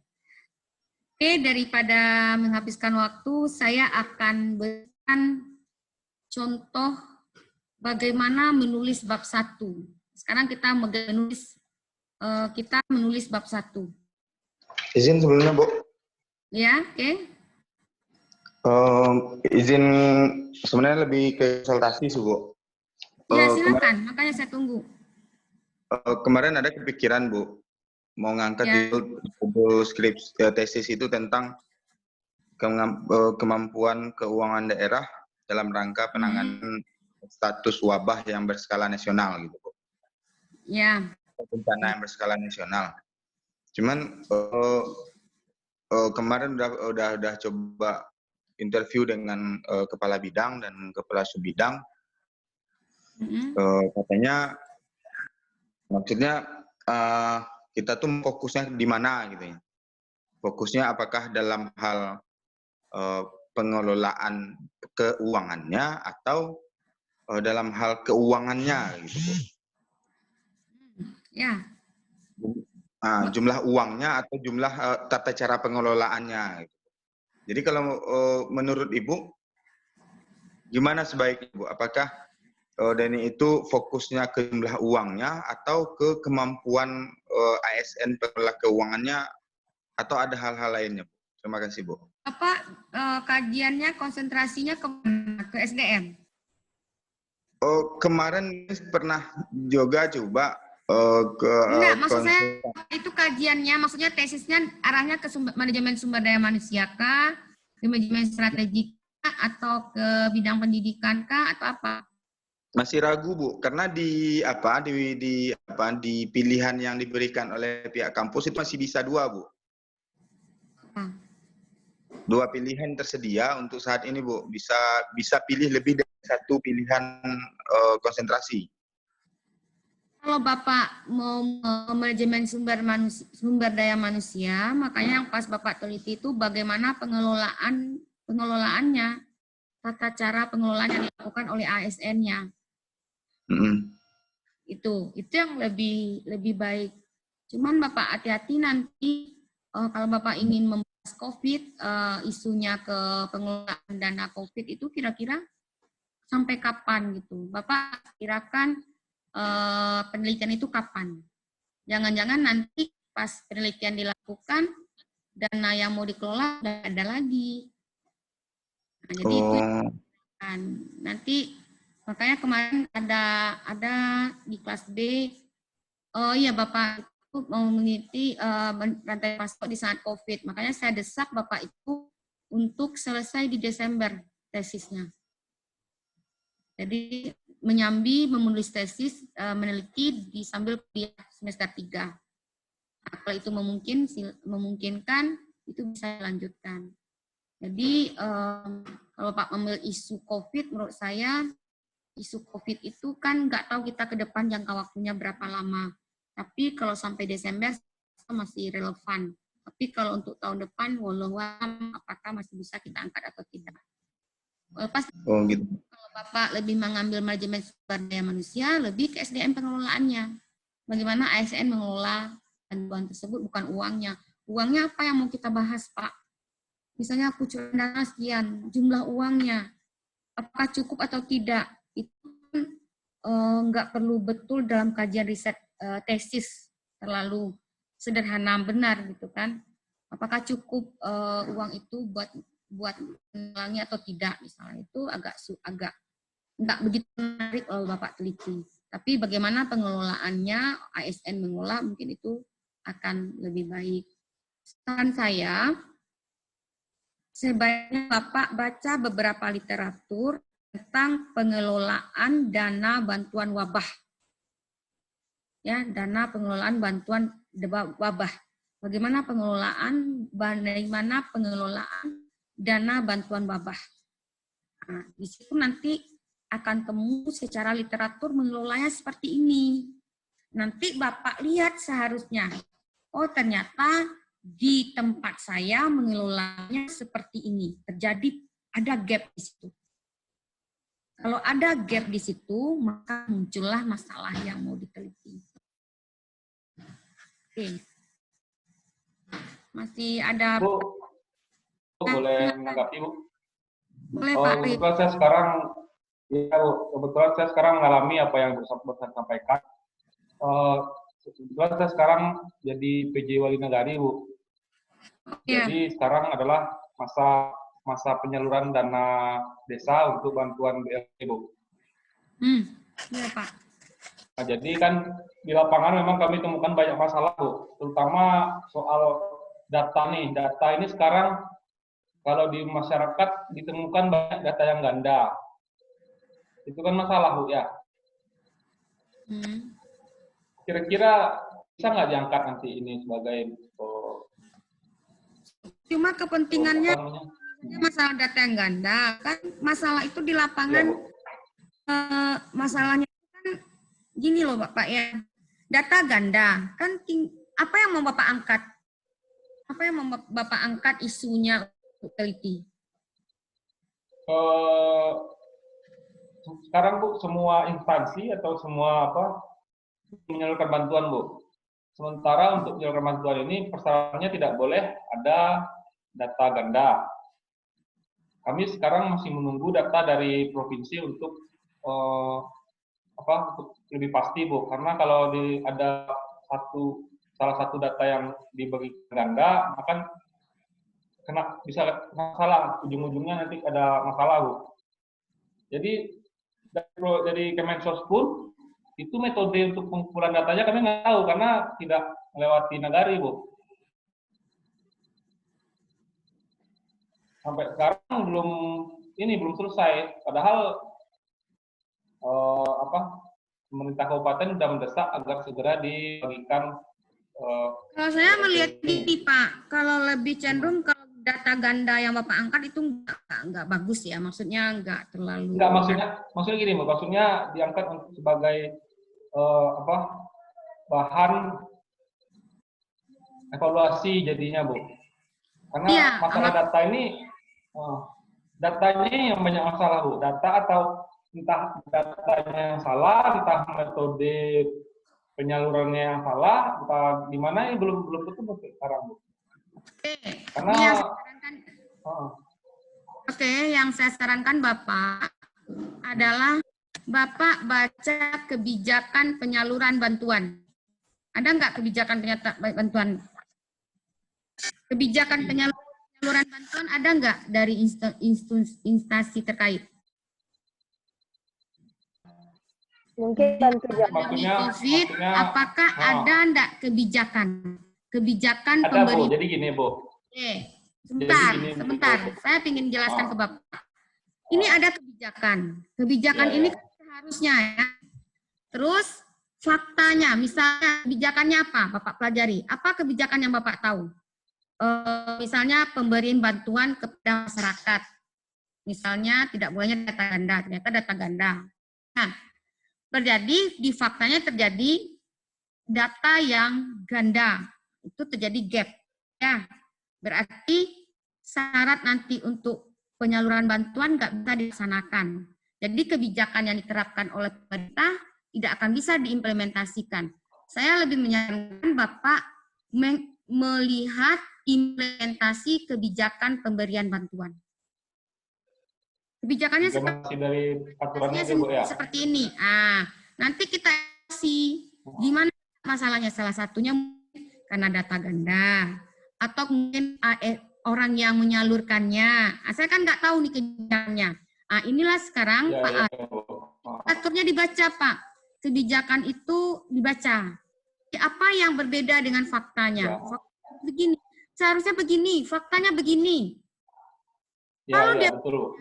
Oke, daripada menghabiskan waktu, saya akan berikan contoh bagaimana menulis bab 1. Sekarang kita menulis bab 1. Izin sebelumnya, Bu. Ya, oke. Izin sebenarnya lebih ke konsultasi, Bu. Ya, silakan. Makanya saya tunggu. Kemarin ada kepikiran, Bu, mau ngangkat judul skripsi tesis itu tentang kemampuan keuangan daerah dalam rangka penanganan status wabah yang berskala nasional, gitu, Bu. Ya. Bencana yang berskala nasional. Cuman kemarin udah coba interview dengan kepala bidang dan kepala subbidang. Katanya, maksudnya kita tuh fokusnya di mana gitu ya. Fokusnya apakah dalam hal pengelolaan keuangannya atau dalam hal keuangannya gitu, Bu. Ya. Jumlah uangnya atau jumlah tata cara pengelolaannya. Gitu. Jadi kalau menurut Ibu, gimana sebaiknya, Bu? Apakah Dani itu fokusnya ke jumlah uangnya atau ke kemampuan ASN pengelola keuangannya atau ada hal-hal lainnya, Bu? Terima kasih, Bu. Bapak kajiannya konsentrasinya ke SDM? Kemarin pernah juga coba Enggak, maksud saya itu kajiannya, maksudnya tesisnya arahnya ke manajemen sumber daya manusia kah, ke manajemen strategi kah, atau ke bidang pendidikan kah, atau apa? Masih ragu Bu, karena di pilihan yang diberikan oleh pihak kampus itu masih bisa 2 Bu. 2 pilihan tersedia untuk saat ini Bu. Bisa pilih lebih dari 1 pilihan konsentrasi. Kalau Bapak mau manajemen sumber daya manusia, makanya yang pas Bapak teliti itu bagaimana pengelolaannya, tata cara pengelolaan yang dilakukan oleh ASN-nya. Itu yang lebih baik. Cuman Bapak hati-hati nanti kalau Bapak ingin membahas COVID, isunya ke pengelolaan dana COVID itu kira-kira sampai kapan gitu. Bapak kirakan penelitian itu kapan? Jangan-jangan nanti pas penelitian dilakukan, dana yang mau dikelola udah ada lagi. Nah, jadi itu kan nanti makanya kemarin ada di kelas B, oh iya Bapak itu mau meneliti rantai pasok di saat COVID. Makanya saya desak Bapak itu untuk selesai di Desember tesisnya. Jadi menyambi menulis tesis, meneliti di sambil kuliah semester 3. Nah, kalau itu memungkinkan, itu bisa dilanjutkan. Jadi kalau Pak ambil isu COVID, menurut saya isu COVID itu kan nggak tahu kita ke depan jangka waktunya berapa lama. Tapi kalau sampai Desember masih relevan. Tapi kalau untuk tahun depan, wallahu a'lam apakah masih bisa kita angkat atau tidak. Gitu. Kalau Bapak lebih mengambil manajemen sumber daya manusia, lebih ke SDM pengelolaannya. Bagaimana ASN mengelola bantuan tersebut, bukan uangnya. Uangnya apa yang mau kita bahas, Pak? Misalnya kucuran dana sekian, jumlah uangnya, apakah cukup atau tidak? Itu nggak perlu betul dalam kajian riset tesis, terlalu sederhana benar gitu kan. Apakah cukup uang itu buat mengulangi atau tidak, misalnya itu agak nggak begitu menarik kalau Bapak teliti. Tapi bagaimana pengelolaannya, ASN mengelola, mungkin itu akan lebih baik. Saran saya, sebaiknya Bapak baca beberapa literatur tentang pengelolaan dana bantuan wabah. Ya, dana pengelolaan bantuan wabah. Bagaimana pengelolaan dana bantuan wabah. Nah, di situ nanti akan temu secara literatur mengelolanya seperti ini. Nanti Bapak lihat seharusnya, oh ternyata di tempat saya mengelolanya seperti ini. Terjadi ada gap di situ. Kalau ada gap di situ, maka muncullah masalah yang mau diteliti. Oke. Masih ada... Bu, boleh menanggapi, Bu? Boleh, Pak. Kebetulan saya sekarang, ya, Bu, kebetulan saya sekarang mengalami apa yang saya sampaikan. Kebetulan saya sekarang jadi PJ Wali Nagari, Bu. Jadi sekarang adalah masa penyaluran dana desa untuk bantuan BLT, Bu. Iya, Pak. Nah, jadi kan di lapangan memang kami temukan banyak masalah, Bu. Terutama soal data nih. Data ini sekarang kalau di masyarakat ditemukan banyak data yang ganda. Itu kan masalah, Bu, ya. Kira-kira bisa nggak diangkat nanti ini sebagai cuma kepentingannya masalah data yang ganda kan, masalah itu di lapangan ya, masalahnya kan gini loh Bapak ya, data ganda kan apa yang mau Bapak angkat? Apa yang mau Bapak angkat isunya untuk teliti? Sekarang Bu, semua instansi atau semua menyalurkan bantuan, Bu. Sementara untuk menyalurkan bantuan ini persyaratannya tidak boleh ada data ganda. Kami sekarang masih menunggu data dari provinsi untuk untuk lebih pasti, Bu. Karena kalau ada salah satu data yang dibagi ganda, maka bisa masalah, ujung-ujungnya nanti ada masalah, Bu. Jadi dari Kemensos pun itu metode untuk pengumpulan datanya kami nggak tahu karena tidak melewati Nagari, Bu. Sampai sekarang belum selesai. Padahal pemerintah kabupaten sudah mendesak agar segera dibagikan. Kalau saya melihat ini Pak, kalau lebih cenderung kalau data ganda yang Bapak angkat itu nggak bagus ya, maksudnya nggak terlalu. Nggak, maksudnya gini, Bu. Maksudnya diangkat untuk sebagai bahan evaluasi jadinya, Bu. Karena ya, masalah data ini, datanya yang banyak masalah, Bu. Data atau entah datanya yang salah, entah metode penyalurannya yang salah, entah gimana, belum tentu sekarang, Bu. Karena yang saya sarankan Bapak adalah Bapak baca kebijakan penyaluran bantuan. Ada nggak kebijakan bantuan? Kebijakan penyaluran bantuan ada nggak dari instansi terkait? Mungkin bantu COVID, apakah ada enggak kebijakan ada, pemberi? Bu. Jadi gini, Bu. Oke, sebentar. Saya ingin jelaskan ke Bapak. Ini ada kebijakan ini seharusnya ya. Terus faktanya, misalnya kebijakannya apa? Bapak pelajari. Apa kebijakan yang Bapak tahu? Misalnya pemberian bantuan kepada masyarakat. Misalnya tidak bolehnya data ganda, ternyata data ganda. Nah, terjadi di faktanya terjadi data yang ganda, itu terjadi gap. Ya, berarti syarat nanti untuk penyaluran bantuan nggak bisa dilaksanakan. Jadi kebijakan yang diterapkan oleh pemerintah tidak akan bisa diimplementasikan. Saya lebih menyarankan Bapak melihat implementasi kebijakan pemberian bantuan. Kebijakannya seperti ini. Nanti kita kasih gimana masalahnya, salah satunya karena data ganda atau mungkin orang yang menyalurkannya. Saya kan nggak tahu nih kebijakannya. Inilah sekarang Pak aturnya dibaca Pak. Kebijakan itu dibaca. Apa yang berbeda dengan faktanya? Faktanya begini, seharusnya begini, faktanya begini. Kalau dia betul.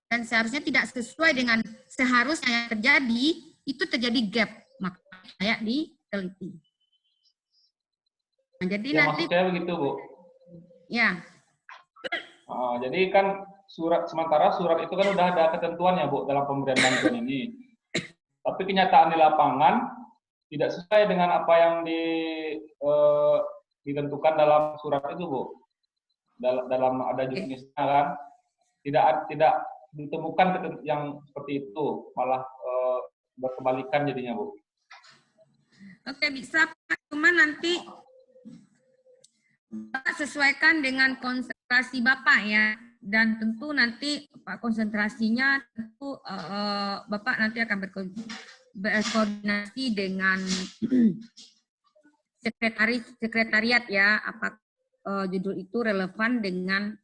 Dan seharusnya tidak sesuai dengan seharusnya yang terjadi, itu terjadi gap, makanya saya diteliti. Nah, jadi nanti maksud saya begitu, Bu. Ya. Jadi kan sementara surat itu kan udah ada ketentuannya, Bu, dalam pemberian bantuan ini. Tapi kenyataan di lapangan tidak sesuai dengan apa yang ditentukan dalam surat itu, Bu. Dalam ada jenisnya kan, tidak ditemukan yang seperti itu, malah berkebalikan jadinya, Bu. Oke, bisa Pak, cuma nanti Bapak sesuaikan dengan konsentrasi Bapak ya, dan tentu nanti Pak konsentrasinya tentu Bapak nanti akan berkoordinasi dengan sekretariat ya, apa judul itu relevan dengan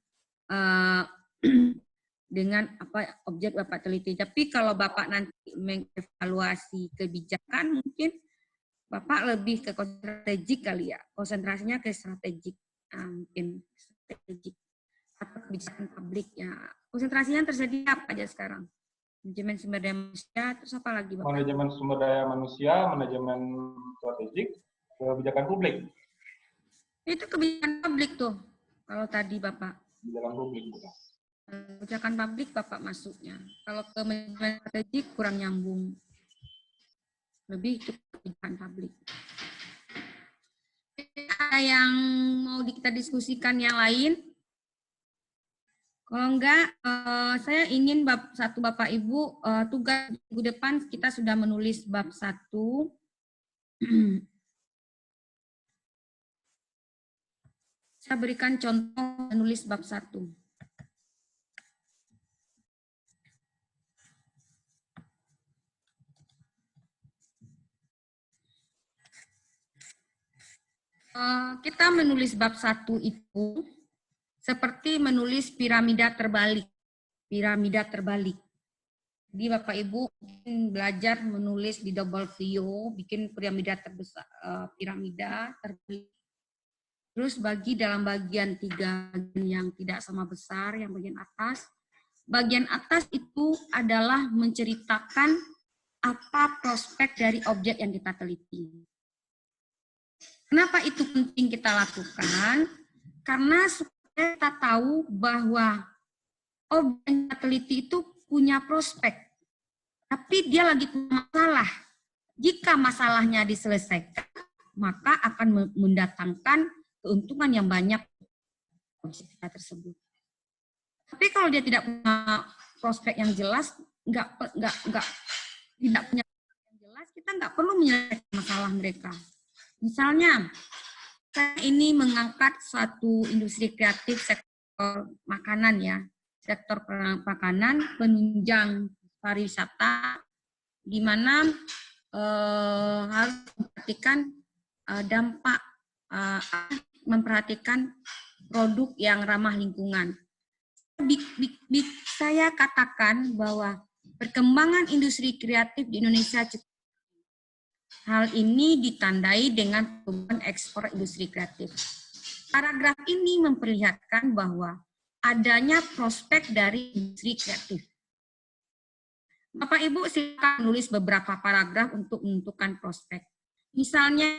apa objek Bapak teliti. Tapi kalau Bapak nanti mengevaluasi kebijakan, mungkin Bapak lebih ke strategik kali ya, konsentrasinya ke strategik, mungkin strategik atau kebijakan publik ya. Konsentrasinya tersedia apa aja sekarang? Manajemen sumber daya manusia, terus apa lagi Bapak? Manajemen sumber daya manusia, manajemen strategik, kebijakan publik. Itu kebijakan publik tuh, kalau tadi Bapak. Kebijakan publik, bukan? Kebijakan publik Bapak masuknya. Kalau ke manajemen strategik kurang nyambung. Lebih ke kebijakan publik. Ada yang mau kita diskusikan yang lain? Kalau enggak, saya ingin Bapak Ibu, tugas minggu depan kita sudah menulis bab 1. Saya berikan contoh menulis bab 1. Kita menulis bab 1 itu seperti menulis piramida terbalik. Piramida terbalik. Jadi Bapak Ibu mungkin belajar menulis di double view, bikin piramida terbesar, piramida terbelit. Terus bagi dalam bagian 3 yang tidak sama besar, yang bagian atas. Bagian atas itu adalah menceritakan apa prospek dari objek yang kita teliti. Kenapa itu penting kita lakukan? Karena supaya kita tahu bahwa objek yang kita teliti itu punya prospek, tapi dia lagi punya masalah. Jika masalahnya diselesaikan, maka akan mendatangkan keuntungan yang banyak objek kita tersebut. Tapi kalau dia tidak punya prospek yang jelas, tidak punya prospek yang jelas, kita nggak perlu menyelesaikan masalah mereka. Misalnya, saya ini mengangkat suatu industri kreatif sektor makanan ya, sektor makanan penunjang pariwisata, di mana harus memperhatikan dampak, memperhatikan produk yang ramah lingkungan. Saya katakan bahwa perkembangan industri kreatif di Indonesia cukup. Hal ini ditandai dengan pertumbuhan ekspor industri kreatif. Paragraf ini memperlihatkan bahwa adanya prospek dari industri kreatif. Bapak Ibu silakan menulis beberapa paragraf untuk menentukan prospek. Misalnya,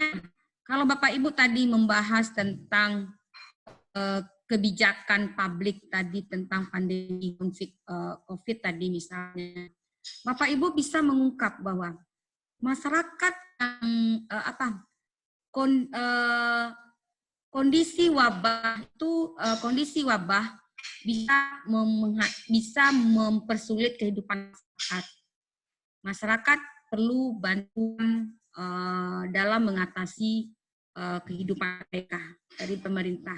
kalau Bapak Ibu tadi membahas tentang kebijakan publik tadi tentang pandemi COVID tadi misalnya, Bapak Ibu bisa mengungkap bahwa masyarakat yang kondisi wabah itu bisa mempersulit kehidupan masyarakat. Masyarakat perlu bantuan dalam mengatasi kehidupan mereka dari pemerintah.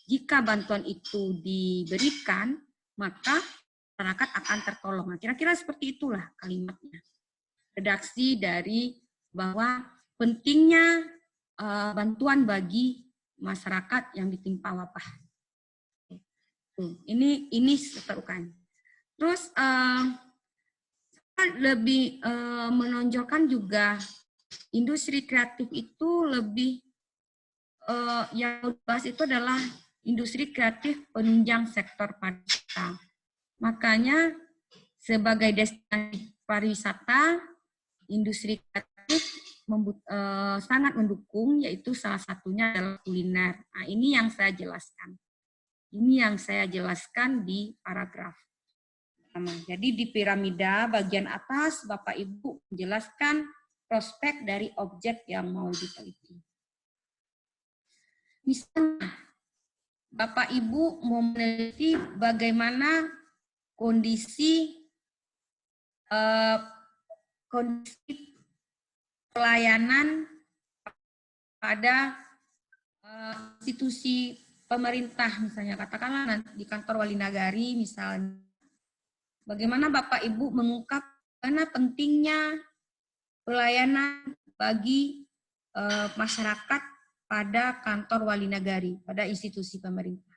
Jika bantuan itu diberikan, maka masyarakat akan tertolong. Nah, kira-kira seperti itulah kalimatnya. Redaksi dari bahwa pentingnya bantuan bagi masyarakat yang ditimpa wabah. Ini seterukan. Terus lebih menonjolkan juga industri kreatif itu lebih yang dibahas itu adalah industri kreatif penunjang sektor pariwisata. Makanya sebagai destinasi pariwisata, industri kreatif sangat mendukung, yaitu salah satunya adalah kuliner. Nah, ini yang saya jelaskan. Ini yang saya jelaskan di paragraf pertama. Jadi di piramida bagian atas, Bapak Ibu menjelaskan prospek dari objek yang mau diteliti. Misalnya, Bapak Ibu mau meneliti bagaimana kondisi pelayanan pada institusi pemerintah, misalnya katakanlah di kantor Wali Nagari misalnya. Bagaimana Bapak Ibu mengungkap karena pentingnya pelayanan bagi masyarakat pada kantor Wali Nagari, pada institusi pemerintah.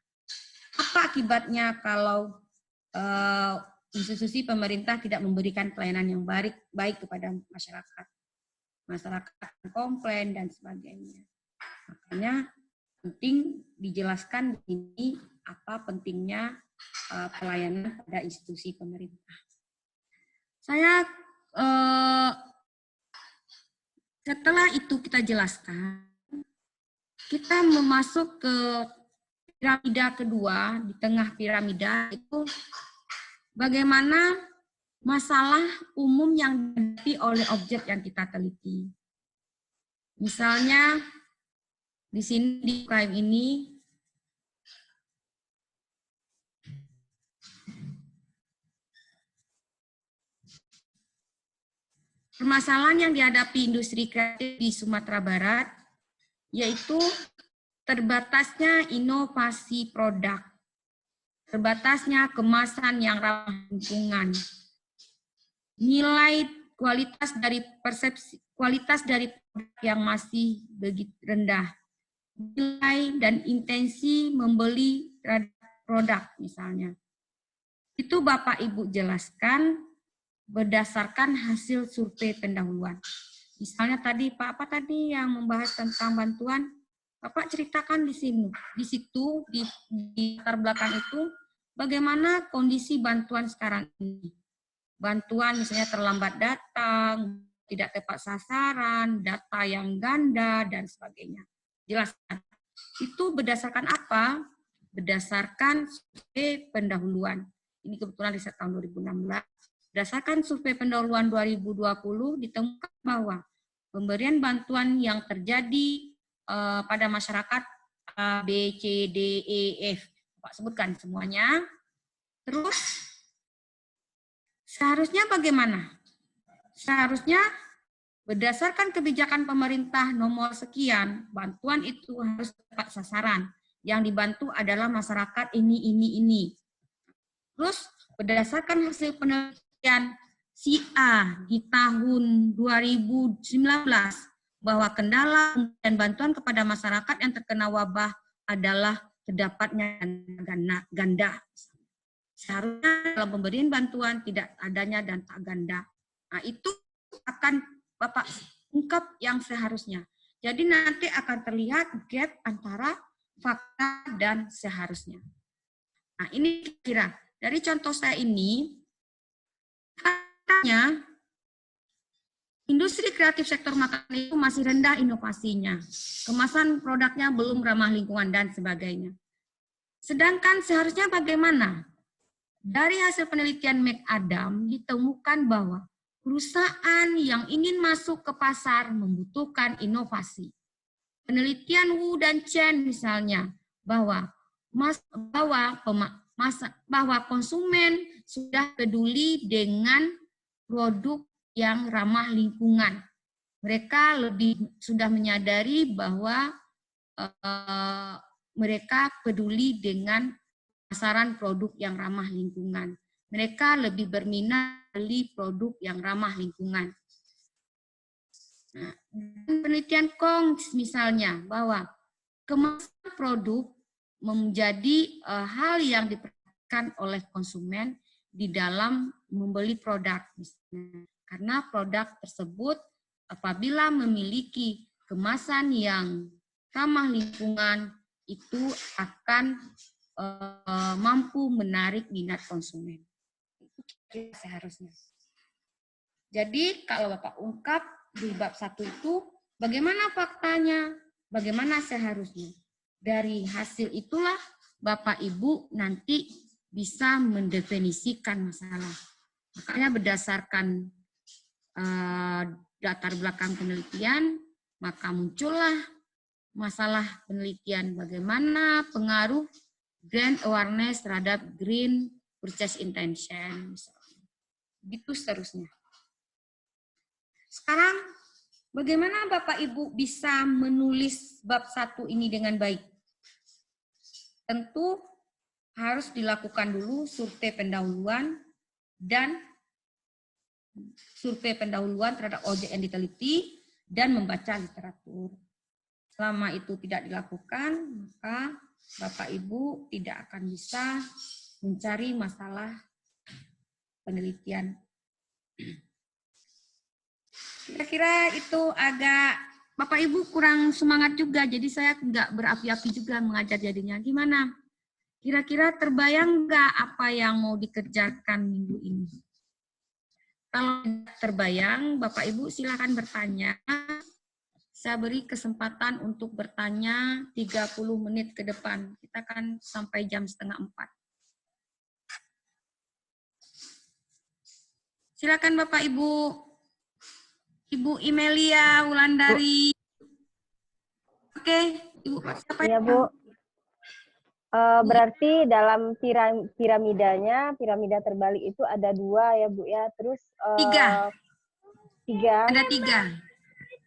Apa akibatnya kalau institusi pemerintah tidak memberikan pelayanan yang baik kepada masyarakat? Masyarakat komplain dan sebagainya. Makanya penting dijelaskan ini apa pentingnya pelayanan pada institusi pemerintah. Saya setelah itu kita jelaskan, kita memasuk ke piramida kedua. Di tengah piramida itu bagaimana masalah umum yang dihadapi oleh objek yang kita teliti. Misalnya di sini di UKM ini permasalahan yang dihadapi industri kreatif di Sumatera Barat yaitu terbatasnya inovasi produk, terbatasnya kemasan yang ramah lingkungan, nilai kualitas dari produk yang masih begitu rendah, nilai dan intensi membeli produk misalnya. Itu Bapak Ibu jelaskan berdasarkan hasil survei pendahuluan. Misalnya tadi Pak, apa tadi yang membahas tentang bantuan, Bapak ceritakan di sini, di situ, di latar belakang itu, bagaimana kondisi bantuan sekarang ini. Bantuan misalnya terlambat datang, tidak tepat sasaran, data yang ganda, dan sebagainya. Jelaskan. Itu berdasarkan apa? Berdasarkan survei pendahuluan. Ini kebetulan riset tahun 2016. Berdasarkan survei pendahuluan 2020 ditemukan bahwa pemberian bantuan yang terjadi pada masyarakat A, B, C, D, E, F. Pak sebutkan semuanya. Terus seharusnya bagaimana? Seharusnya berdasarkan kebijakan pemerintah nomor sekian, bantuan itu harus tepat sasaran. Yang dibantu adalah masyarakat ini. Terus berdasarkan hasil penelitian si A di tahun 2019 bahwa kendala dan bantuan kepada masyarakat yang terkena wabah adalah terdapatnya ganda. Seharusnya dalam pemberian bantuan tidak adanya dan tak ganda. Nah, itu akan Bapak ungkap yang seharusnya. Jadi nanti akan terlihat gap antara fakta dan seharusnya. Nah, ini kira dari contoh saya ini, katanya industri kreatif sektor makanan itu masih rendah inovasinya. Kemasan produknya belum ramah lingkungan dan sebagainya. Sedangkan seharusnya bagaimana? Dari hasil penelitian McAdam ditemukan bahwa perusahaan yang ingin masuk ke pasar membutuhkan inovasi. Penelitian Wu dan Chen misalnya bahwa konsumen sudah peduli dengan produk yang ramah lingkungan. Mereka sudah menyadari bahwa mereka peduli dengan pasaran produk yang ramah lingkungan. Mereka lebih berminat beli produk yang ramah lingkungan. Nah, penelitian Kong misalnya bahwa kemasan produk menjadi hal yang diperhatikan oleh konsumen di dalam membeli produk. Misalnya. Karena produk tersebut apabila memiliki kemasan yang ramah lingkungan itu akan mampu menarik minat konsumen. Itu seharusnya. Jadi kalau Bapak ungkap di bab 1 itu, bagaimana faktanya, bagaimana seharusnya. Dari hasil itulah Bapak Ibu nanti bisa mendefinisikan masalah. Makanya berdasarkan latar belakang penelitian, maka muncullah masalah penelitian bagaimana pengaruh brand awareness terhadap green purchase intention. Begitu seterusnya. Sekarang, bagaimana Bapak Ibu bisa menulis bab 1 ini dengan baik? Tentu harus dilakukan dulu survei pendahuluan dan survei pendahuluan terhadap objek yang diteliti dan membaca literatur. Selama itu tidak dilakukan, maka Bapak Ibu tidak akan bisa mencari masalah penelitian. Kira-kira itu agak Bapak Ibu kurang semangat juga, jadi saya nggak berapi-api juga mengajar jadinya. Gimana? Kira-kira terbayang nggak apa yang mau dikerjakan minggu ini? Kalau terbayang, Bapak Ibu silakan bertanya. Saya beri kesempatan untuk bertanya 30 menit ke depan. Kita akan sampai jam 3:30. Silakan Bapak Ibu. Ibu Imelia Wulandari. Oke, Ibu siapa? Iya, Bu. Berarti dalam piramidanya, piramida terbalik itu ada 2 ya, Bu ya. Terus 3. 3. Ada 3.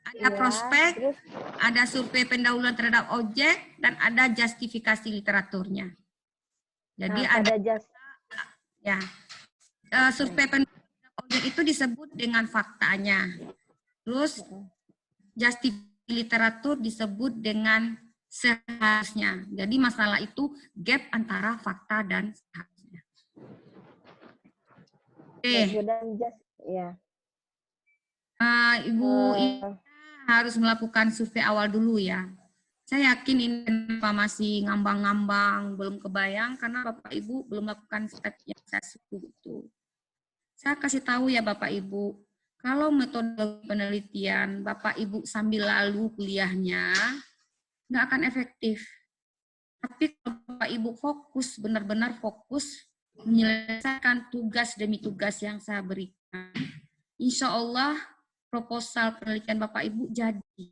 Ada Ya, prospek, terus, ada survei pendahuluan terhadap objek, dan ada justifikasi literaturnya. Jadi ada ya survei pendahuluan terhadap objek itu disebut dengan faktanya. Terus justifikasi literatur disebut dengan seharusnya. Jadi masalah itu gap antara fakta dan seharusnya. Oke. Iya. Ibu harus melakukan survei awal dulu ya. Saya yakin ini kenapa masih ngambang-ngambang, belum kebayang karena Bapak Ibu belum melakukan step yang saya suruh itu. Saya kasih tahu ya Bapak Ibu, kalau metode penelitian Bapak Ibu sambil lalu kuliahnya, nggak akan efektif. Tapi kalau Bapak Ibu fokus, benar-benar fokus menyelesaikan tugas demi tugas yang saya berikan, insya Allah proposal penelitian Bapak Ibu jadi.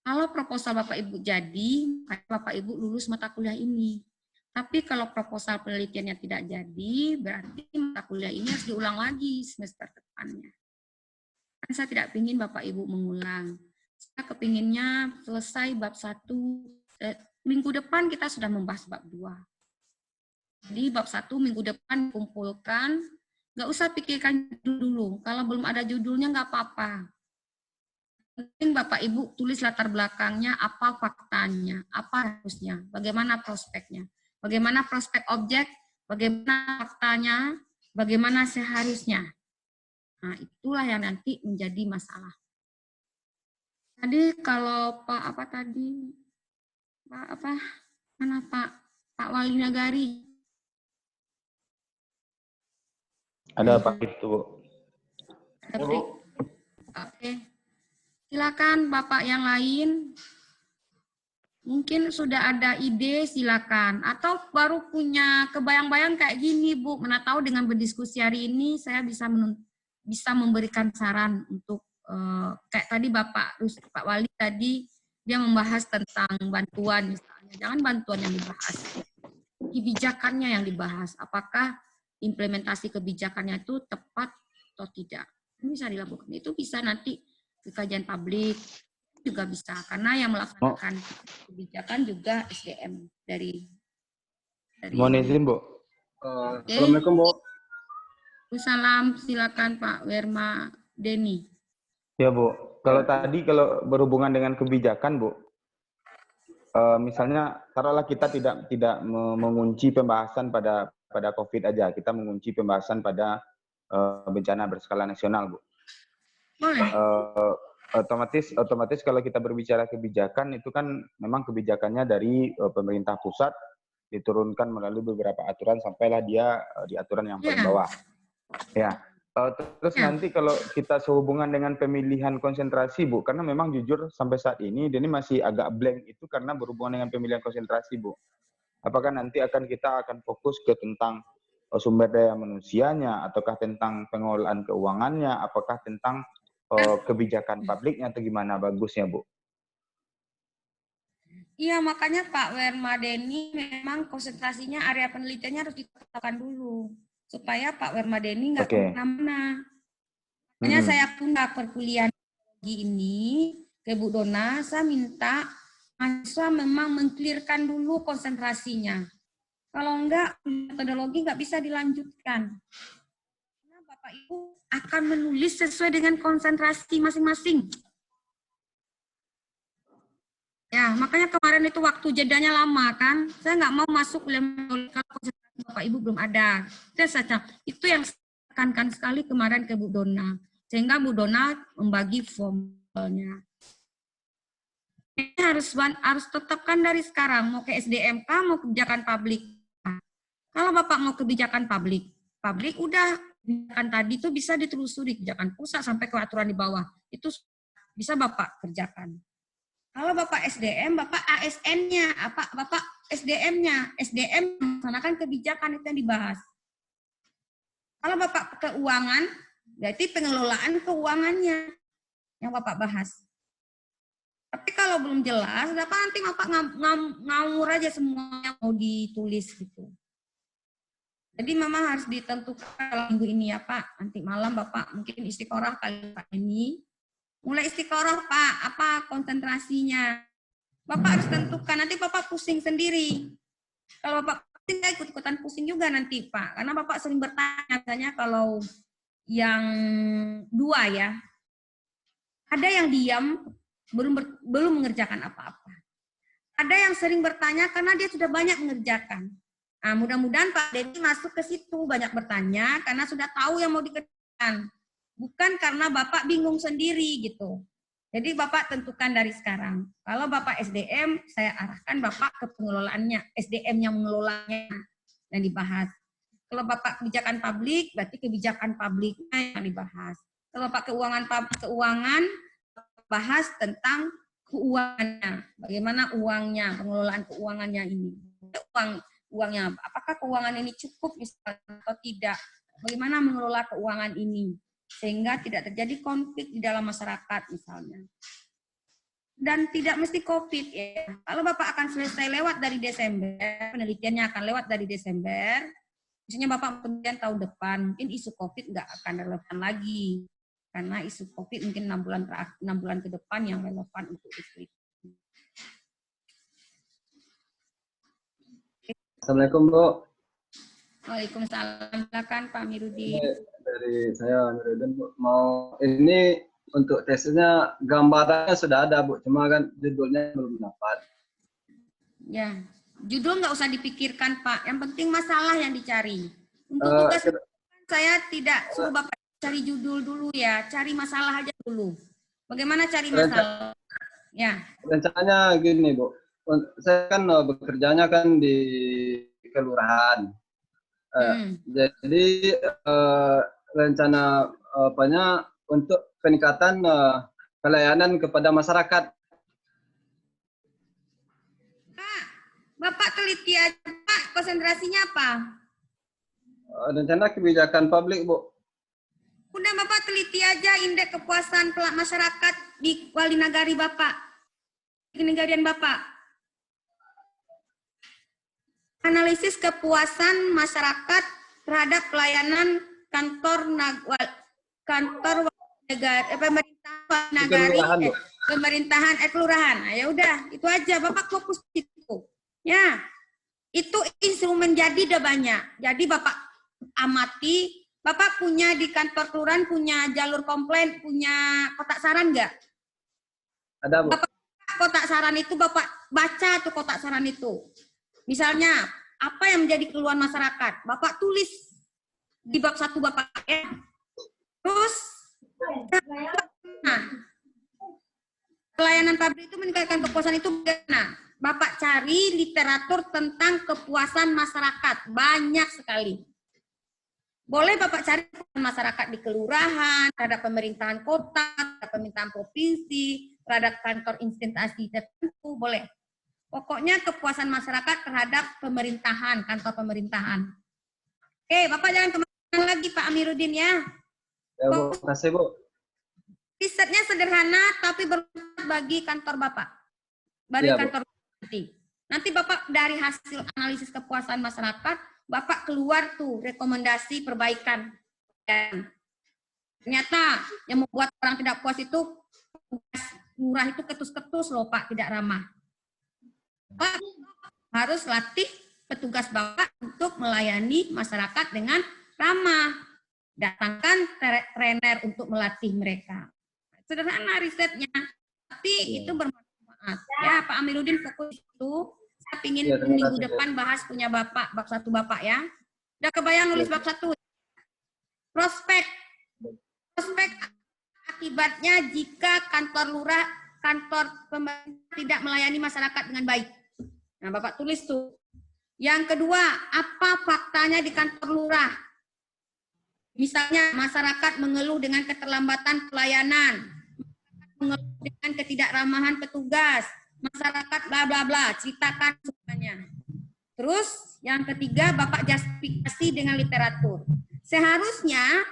Kalau proposal Bapak Ibu jadi, Bapak Ibu lulus mata kuliah ini. Tapi kalau proposal penelitiannya tidak jadi, berarti mata kuliah ini harus diulang lagi semester depannya. Kan saya tidak ingin Bapak Ibu mengulang. Saya kepinginnya selesai bab 1, minggu depan kita sudah membahas bab 2. Jadi bab 1 minggu depan kumpulkan, nggak usah pikirkan dulu. Kalau belum ada judulnya nggak apa-apa. Penting Bapak Ibu tulis latar belakangnya, apa faktanya, apa harusnya, bagaimana prospeknya, bagaimana prospek objek, bagaimana faktanya, bagaimana seharusnya. Nah, itulah yang nanti menjadi masalah. Tadi kalau Pak apa tadi? Pak apa? Mana Pak Wali Nagari? Ada Pak itu. Oke. Silakan Bapak yang lain. Mungkin sudah ada ide, silakan. Atau baru punya kebayang-bayang kayak gini, Bu. Mana tahu dengan berdiskusi hari ini saya bisa memberikan saran untuk kayak tadi Pak Wali tadi dia membahas tentang bantuan misalnya. Jangan bantuan yang dibahas, kebijakannya yang dibahas. Apakah implementasi kebijakannya itu tepat atau tidak? Ini bisa dilakukan. Itu bisa nanti ke kajian publik juga bisa, karena yang melaksanakan kebijakan juga SDM dari Mohon izin, Bu. Assalamualaikum, Bu. Salam, silakan Pak Werma Deni. Ya, Bu. Kalau tadi kalau berhubungan dengan kebijakan, Bu, misalnya taruhlah kita tidak mengunci pembahasan pada COVID aja, kita mengunci pembahasan pada bencana berskala nasional, Bu. Boleh. Otomatis kalau kita berbicara kebijakan itu kan memang kebijakannya dari pemerintah pusat diturunkan melalui beberapa aturan sampailah dia di aturan yang paling bawah. Ya. Terus nanti kalau kita sehubungan dengan pemilihan konsentrasi, Bu, karena memang jujur sampai saat ini masih agak blank itu karena berhubungan dengan pemilihan konsentrasi, Bu. Apakah nanti kita akan fokus ke tentang sumber daya manusianya, ataukah tentang pengelolaan keuangannya, apakah tentang kebijakan publiknya atau gimana bagusnya, Bu? Iya, makanya Pak Werma Deni memang konsentrasinya area penelitiannya harus ditetapkan dulu supaya Pak Werma Deni nggak kemana-mana. Makanya saya tunda perkuliahan ini ke Bu Dona, saya minta mahasiswa memang mengklirkan dulu konsentrasinya. Kalau enggak, metodologi nggak bisa dilanjutkan. Karena Bapak Ibu akan menulis sesuai dengan konsentrasi masing-masing. Ya, makanya kemarin itu waktu jedanya lama kan, saya nggak mau masuk kalau konsentrasi Bapak Ibu belum ada. Itu yang saya tekankan sekali kemarin ke Bu Dona, sehingga Bu Dona membagi formnya. Ini harus tetapkan dari sekarang, mau ke SDMK, mau kebijakan publik. Kalau Bapak mau kebijakan publik udah kebijakan tadi itu bisa ditelusuri kebijakan pusat sampai ke aturan di bawah. Itu bisa Bapak kerjakan. Kalau Bapak SDM, Bapak ASN-nya, Bapak SDM-nya, SDM melaksanakan kebijakan itu yang dibahas. Kalau Bapak keuangan, berarti pengelolaan keuangannya yang Bapak bahas. Tapi kalau belum jelas, nanti Bapak ngawur aja semuanya mau ditulis gitu. Jadi memang harus ditentukan kalau minggu ini ya Pak, nanti malam Bapak mungkin istiqoroh kali Pak ini. Mulai istiqoroh Pak, apa konsentrasinya. Bapak harus tentukan, nanti Bapak pusing sendiri. Kalau Bapak pusing, saya ikut-ikutan pusing juga nanti Pak. Karena Bapak sering bertanya, misalnya kalau yang 2 ya, ada yang diam, belum mengerjakan apa-apa. Ada yang sering bertanya karena dia sudah banyak mengerjakan. Nah, mudah-mudahan Pak Deni masuk ke situ, banyak bertanya, karena sudah tahu yang mau dikerjakan. Bukan karena Bapak bingung sendiri gitu. Jadi Bapak tentukan dari sekarang. Kalau Bapak SDM, saya arahkan Bapak ke pengelolaannya, SDM yang mengelolanya yang dibahas. Kalau Bapak kebijakan publik, berarti kebijakan publiknya yang dibahas. Kalau Bapak keuangan bahas tentang keuangannya, bagaimana uangnya, pengelolaan keuangannya ini. Uangnya, apakah keuangan ini cukup misalnya atau tidak? Bagaimana mengelola keuangan ini sehingga tidak terjadi konflik di dalam masyarakat misalnya. Dan tidak mesti COVID ya. Kalau Bapak akan selesai lewat dari Desember, penelitiannya akan lewat dari Desember, misalnya Bapak kemudian tahun depan, mungkin isu COVID nggak akan relevan lagi. Karena isu COVID mungkin 6 bulan ke depan yang relevan untuk isu itu. Assalamualaikum, Bu. Waalaikumsalam. Silakan Pak Amiruddin. Dari saya Amiruddin, Bu. Mau ini untuk tesnya gambarannya sudah ada, Bu. Cuma kan judulnya belum dapat. Ya, judul nggak usah dipikirkan, Pak. Yang penting masalah yang dicari. Untuk tugas saya tidak suruh Bapak cari judul dulu ya, cari masalah aja dulu. Bagaimana cari masalah? Ya. Rencananya gini, Bu. Saya kan bekerjanya kan di kelurahan. Jadi rencana apanya untuk peningkatan pelayanan kepada masyarakat. Pak, Bapak teliti aja, Pak. Konsentrasinya apa? Rencana kebijakan publik, Bu. Udah Bapak teliti aja indeks kepuasan masyarakat di Wali Nagari Bapak. Di negarian Bapak. Analisis kepuasan masyarakat terhadap pelayanan pemerintahan kelurahan. Nah, ya udah, itu aja Bapak fokus itu. Ya. Itu instrumen jadi udah banyak. Jadi Bapak amati, Bapak punya di kantor kelurahan punya jalur komplain, punya kotak saran enggak? Ada, Bu. Bapak kotak saran itu Bapak baca tuh kotak saran itu. Misalnya, apa yang menjadi keluhan masyarakat? Bapak tulis di bab 1 Bapak ya. Terus, nah, pelayanan publik itu meningkatkan kepuasan itu bagaimana? Bapak cari literatur tentang kepuasan masyarakat. Banyak sekali. Boleh Bapak cari masyarakat di kelurahan, terhadap pemerintahan kota, terhadap pemerintahan provinsi, terhadap kantor instansi tertentu, boleh. Pokoknya kepuasan masyarakat terhadap pemerintahan, kantor pemerintahan. Oke, Bapak jangan kemana lagi Pak Amiruddin ya. Ya, Bu. Terima kasih, Bu. Risetnya sederhana tapi bermanfaat bagi kantor Bapak. Bagi kantor nanti. Nanti Bapak dari hasil analisis kepuasan masyarakat, Bapak keluar tuh rekomendasi perbaikan. Dan ternyata yang membuat orang tidak puas itu lurah itu ketus-ketus loh Pak, tidak ramah. Bapak harus latih petugas Bapak untuk melayani masyarakat dengan ramah. Datangkan trainer untuk melatih mereka. Sederhana risetnya, tapi itu bermanfaat. Ya Pak Amiruddin fokus itu. Saya ingin minggu depan bahas punya Bapak, bab 1 Bapak ya. Udah kebayang nulis bab 1? Prospek akibatnya jika kantor lurah, kantor pemerintah tidak melayani masyarakat dengan baik. Nah, Bapak tulis tuh. Yang kedua, apa faktanya di kantor lurah? Misalnya masyarakat mengeluh dengan keterlambatan pelayanan, mengeluh dengan ketidakramahan petugas, masyarakat bla bla bla, ceritakan semuanya. Terus yang ketiga Bapak justifikasi dengan literatur. Seharusnya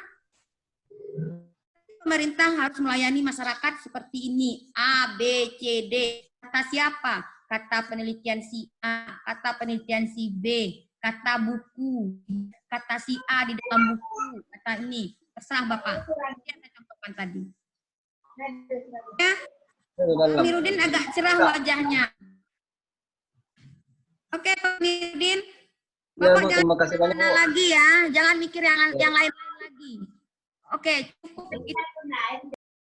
pemerintah harus melayani masyarakat seperti ini, A, B, C, D. Kata siapa? Kata penelitian si A, kata penelitian si B, kata buku, kata si A di dalam buku, kata ini. Terserah Bapak. Ini yang saya contohkan tadi. Ya. Pak Amiruddin agak cerah wajahnya. Oke, Pak Amiruddin. Bapak Ya, terima kasih banyak, Bu. lagi ya, jangan mikir yang lain-lain lagi. Oke, cukup.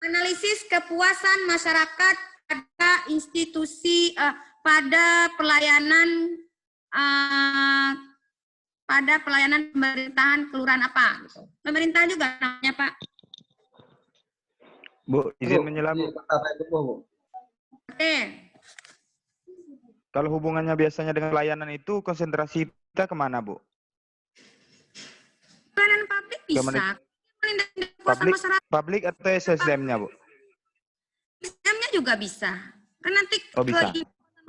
Analisis kepuasan masyarakat pada institusi, pada pelayanan pada pelayanan pemerintahan kelurahan apa gitu. Pemerintah juga namanya Pak. Bu, izin menyela Bu. Oke. Kalau hubungannya biasanya dengan pelayanan itu konsentrasi kita kemana Bu? Pelayanan publik bisa. Publik, publik atau SSDM-nya Bu? SDM-nya juga bisa. Kan nanti bisa.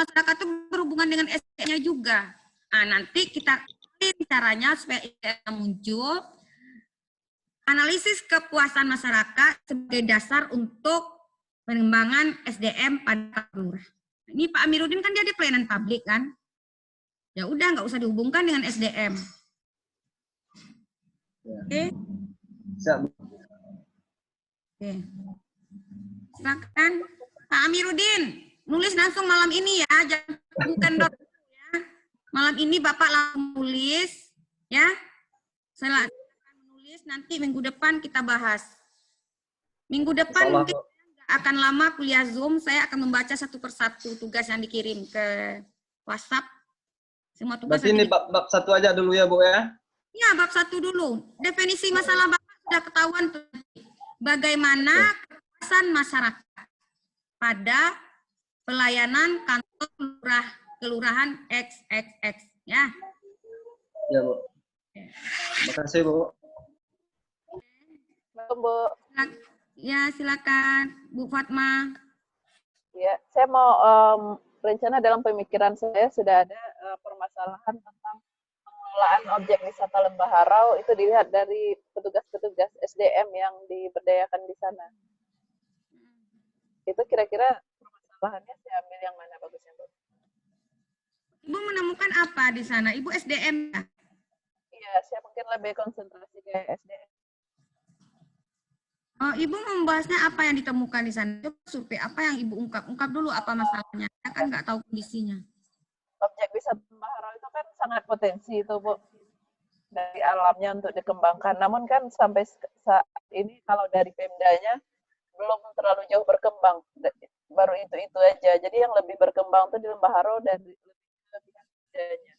Masyarakat itu berhubungan dengan SDM-nya juga. Nah, nanti kita caranya supaya muncul analisis kepuasan masyarakat sebagai dasar untuk pengembangan SDM pada lurah. Ini Pak Amiruddin kan dia di pelayanan publik kan? Ya udah nggak usah dihubungkan dengan SDM. Oke? Oke. Silakan Pak Amiruddin nulis langsung malam ini ya, jangan bukan ya. Malam ini Bapak langsung nulis ya. Saya menulis nanti minggu depan kita bahas. Minggu depan mungkin akan lama kuliah Zoom, saya akan membaca satu persatu tugas yang dikirim ke WhatsApp. Semua tugas. Berarti ini bab 1 aja dulu ya, Bu ya? Ya, bab 1 dulu. Definisi masalah Bapak sudah ketahuan tuh. Bagaimana kepuasan masyarakat pada pelayanan kantor kelurahan XXX ya. Ya, Bu. Terima kasih, Bu. Bu. Ya, silakan Bu Fatma. Ya, saya mau rencana dalam pemikiran saya sudah ada permasalahan tentang pengelolaan objek wisata Lembah Harau itu dilihat dari petugas-petugas SDM yang diberdayakan di sana. Itu kira-kira permasalahannya saya ambil yang mana bagusnya, Bu? Ibu menemukan apa di sana? Ibu SDM ya? Iya, saya mungkin lebih konsentrasi ke SDM. Oh, Ibu membahasnya apa yang ditemukan di sana? Coba survei apa yang Ibu ungkap? Ungkap dulu apa masalahnya. Saya kan nggak tahu kondisinya. Objek wisata Lembah Harau itu kan sangat potensi itu, Bu. Dari alamnya untuk dikembangkan. Namun kan sampai saat ini kalau dari Pemdanya belum terlalu jauh berkembang. Baru itu aja. Jadi yang lebih berkembang itu di Lembah Harau dan lebih Pemdanya.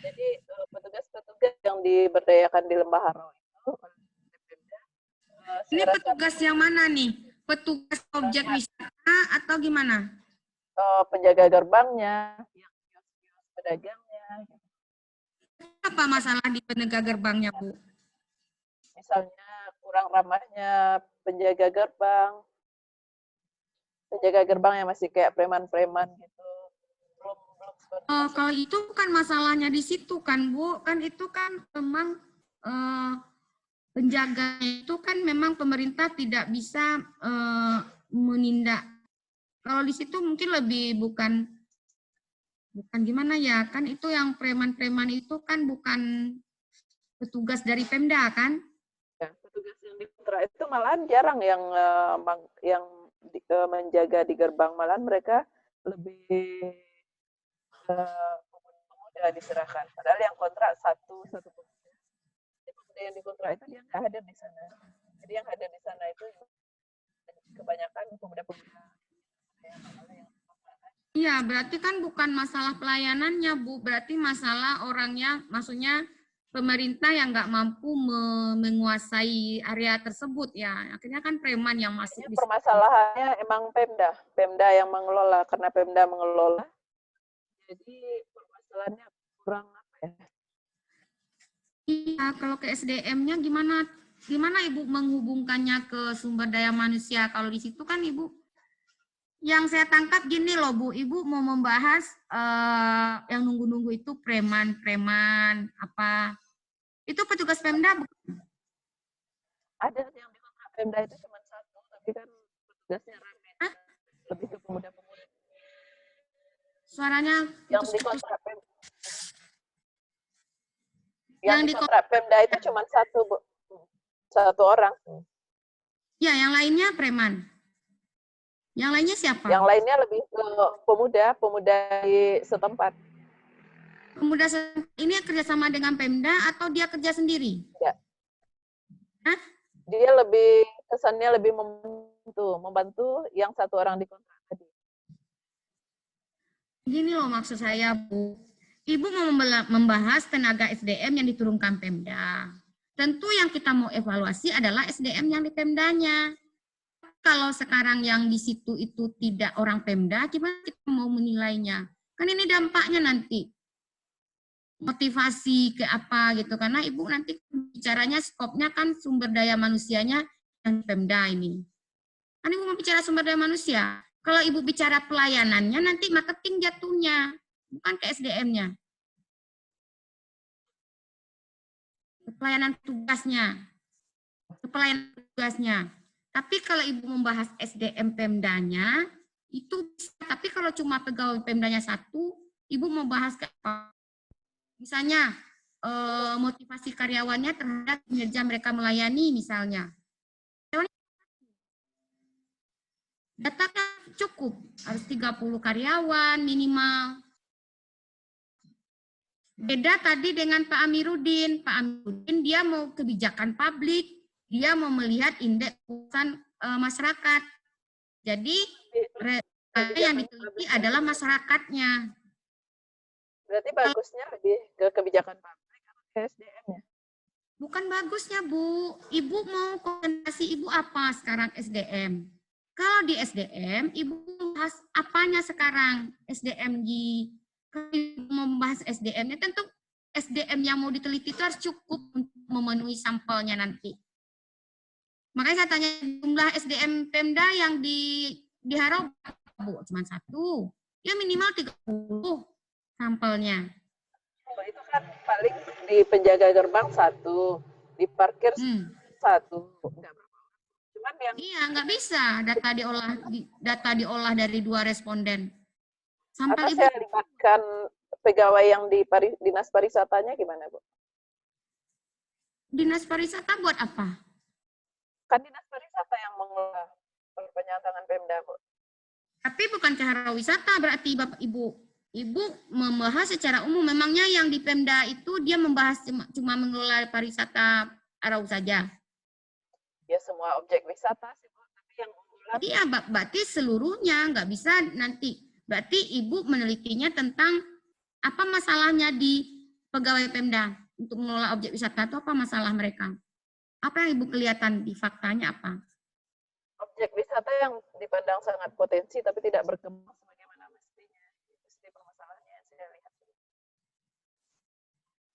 Jadi petugas-petugas yang diberdayakan di Lembah Harau itu ini petugas yang mana nih? Petugas objek wisata atau gimana? Penjaga gerbangnya, yang kios-kios pedagangnya. Apa masalah di penjaga gerbangnya, Bu? Misalnya kurang ramahnya penjaga gerbang. Penjaga gerbang yang masih kayak preman-preman gitu. Belum kalau itu bukan masalahnya di situ kan, Bu. Kan itu kan memang penjaga itu kan memang pemerintah tidak bisa menindak. Kalau di situ mungkin lebih bukan gimana ya, kan itu yang preman-preman itu kan bukan petugas dari Pemda kan? Ya, petugas yang dikontrak itu malahan jarang yang menjaga di gerbang, malahan mereka lebih pemuda diserahkan. Padahal yang kontrak satu pemuda. Yang dikontrak itu dia nggak hadir di sana. Jadi yang hadir di sana itu kebanyakan pemuda-pemuda. Iya, berarti kan bukan masalah pelayanannya, Bu. Berarti masalah orangnya, maksudnya pemerintah yang nggak mampu menguasai area tersebut ya. Akhirnya kan preman yang masuk. Permasalahannya emang Pemda yang mengelola. Karena Pemda mengelola, jadi permasalahannya kurang apa ya? Iya, kalau ke SDM-nya gimana Ibu menghubungkannya ke sumber daya manusia? Kalau di situ kan Ibu, yang saya tangkap gini loh Bu, Ibu mau membahas yang nunggu-nunggu itu preman apa? Itu petugas Pemda bukan? Ada yang dikontrak Pemda itu cuma satu, tapi kan petugasnya ramai. Lebih ke pemuda-pemuda. Suaranya yang dikontrak Pemda. Yang dikontrak Pemda itu cuma satu, Bu. Satu orang. Ya, yang lainnya preman. Yang lainnya siapa? Yang lainnya lebih ke pemuda di setempat. Pemuda ini kerjasama dengan Pemda atau dia kerja sendiri? Tidak. Hah? Dia lebih, kesannya lebih membantu yang satu orang dikontrak tadi. Gini loh maksud saya, Bu. Ibu mau membahas tenaga SDM yang diturunkan Pemda. Tentu yang kita mau evaluasi adalah SDM yang di Pemdanya. Kalau sekarang yang di situ itu tidak orang Pemda, gimana kita mau menilainya? Kan ini dampaknya nanti. Motivasi ke apa gitu. Karena Ibu nanti bicaranya skopnya kan sumber daya manusianya yang Pemda ini. Kan Ibu mau bicara sumber daya manusia. Kalau Ibu bicara pelayanannya, nanti marketing jatuhnya. Bukan ke SDM-nya. Pelayanan tugasnya. Pelayanan tugasnya. Tapi kalau Ibu membahas SDM Pemdanya, itu bisa. Tapi kalau cuma pegawai Pemdanya satu, Ibu membahas ke apa? Misalnya, motivasi karyawannya terhadap kinerja mereka melayani misalnya. Datanya cukup, harus 30 karyawan minimal. Beda tadi dengan Pak Amiruddin. Pak Amiruddin dia mau kebijakan publik, dia mau melihat indeks kepuasan masyarakat. Jadi yang diteliti adalah masyarakatnya. Berarti bagusnya lebih ke kebijakan publik atau ke SDM-nya? Bukan bagusnya, Bu. Ibu mau konsentrasi Ibu apa sekarang SDM? Kalau di SDM, Ibu bahas apanya sekarang? SDM di membahas SDM-nya, tentu SDM yang mau diteliti itu harus cukup untuk memenuhi sampelnya nanti. Makanya saya tanya jumlah SDM Pemda yang diharap, Bu, cuma 1. Ya minimal 30 sampelnya. Oh, itu kan paling di penjaga gerbang 1, di parkir 1. Cuman yang nggak bisa data diolah dari 2 responden. Sampel apa Ibu saya libatkan pegawai yang di Dinas Pariwisatanya gimana, Bu? Dinas Pariwisata buat apa? Kan Dinas Pariwisata yang mengelola penyantangan Pemda, Bu. Tapi bukan ke wisata berarti Bapak Ibu. Ibu membahas secara umum. Memangnya yang di Pemda itu dia membahas cuma mengelola pariwisata Arau saja? Ya semua objek wisata sih, Bu. Tapi yang iya, berarti seluruhnya nggak bisa nanti. Berarti Ibu menelitinya tentang apa masalahnya di pegawai Pemda untuk mengelola objek wisata itu apa masalah mereka? Apa yang Ibu kelihatan di faktanya apa? Objek wisata yang dipandang sangat potensi tapi tidak berkembang sebagaimana mestinya. Mesti permasalahannya yang saya lihat.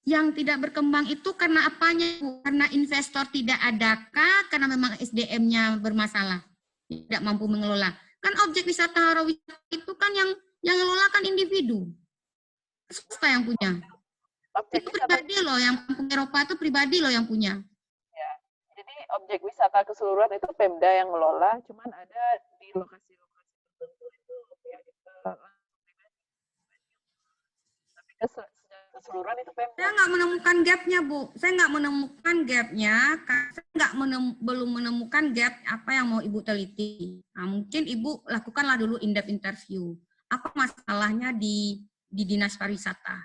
Yang tidak berkembang itu karena apanya, Bu? Karena investor tidak adakah? Karena memang SDM-nya bermasalah, tidak mampu mengelola. Kan objek wisata Harawisata itu kan yang ngelola kan individu. Swasta yang punya. Objek itu wisata, pribadi loh, yang kampung Eropa itu pribadi loh yang punya. Ya, jadi objek wisata keseluruhan itu Pemda yang ngelola, cuman ada di lokasi-lokasi tertentu itu ya kita tapi keseluruhan itu Pemda. Saya nggak menemukan gap-nya, Bu. Saya nggak menemukan gap-nya, saya belum menemukan gap apa yang mau Ibu teliti. Nah, mungkin Ibu lakukanlah dulu in-depth interview. Apa masalahnya di Dinas Pariwisata?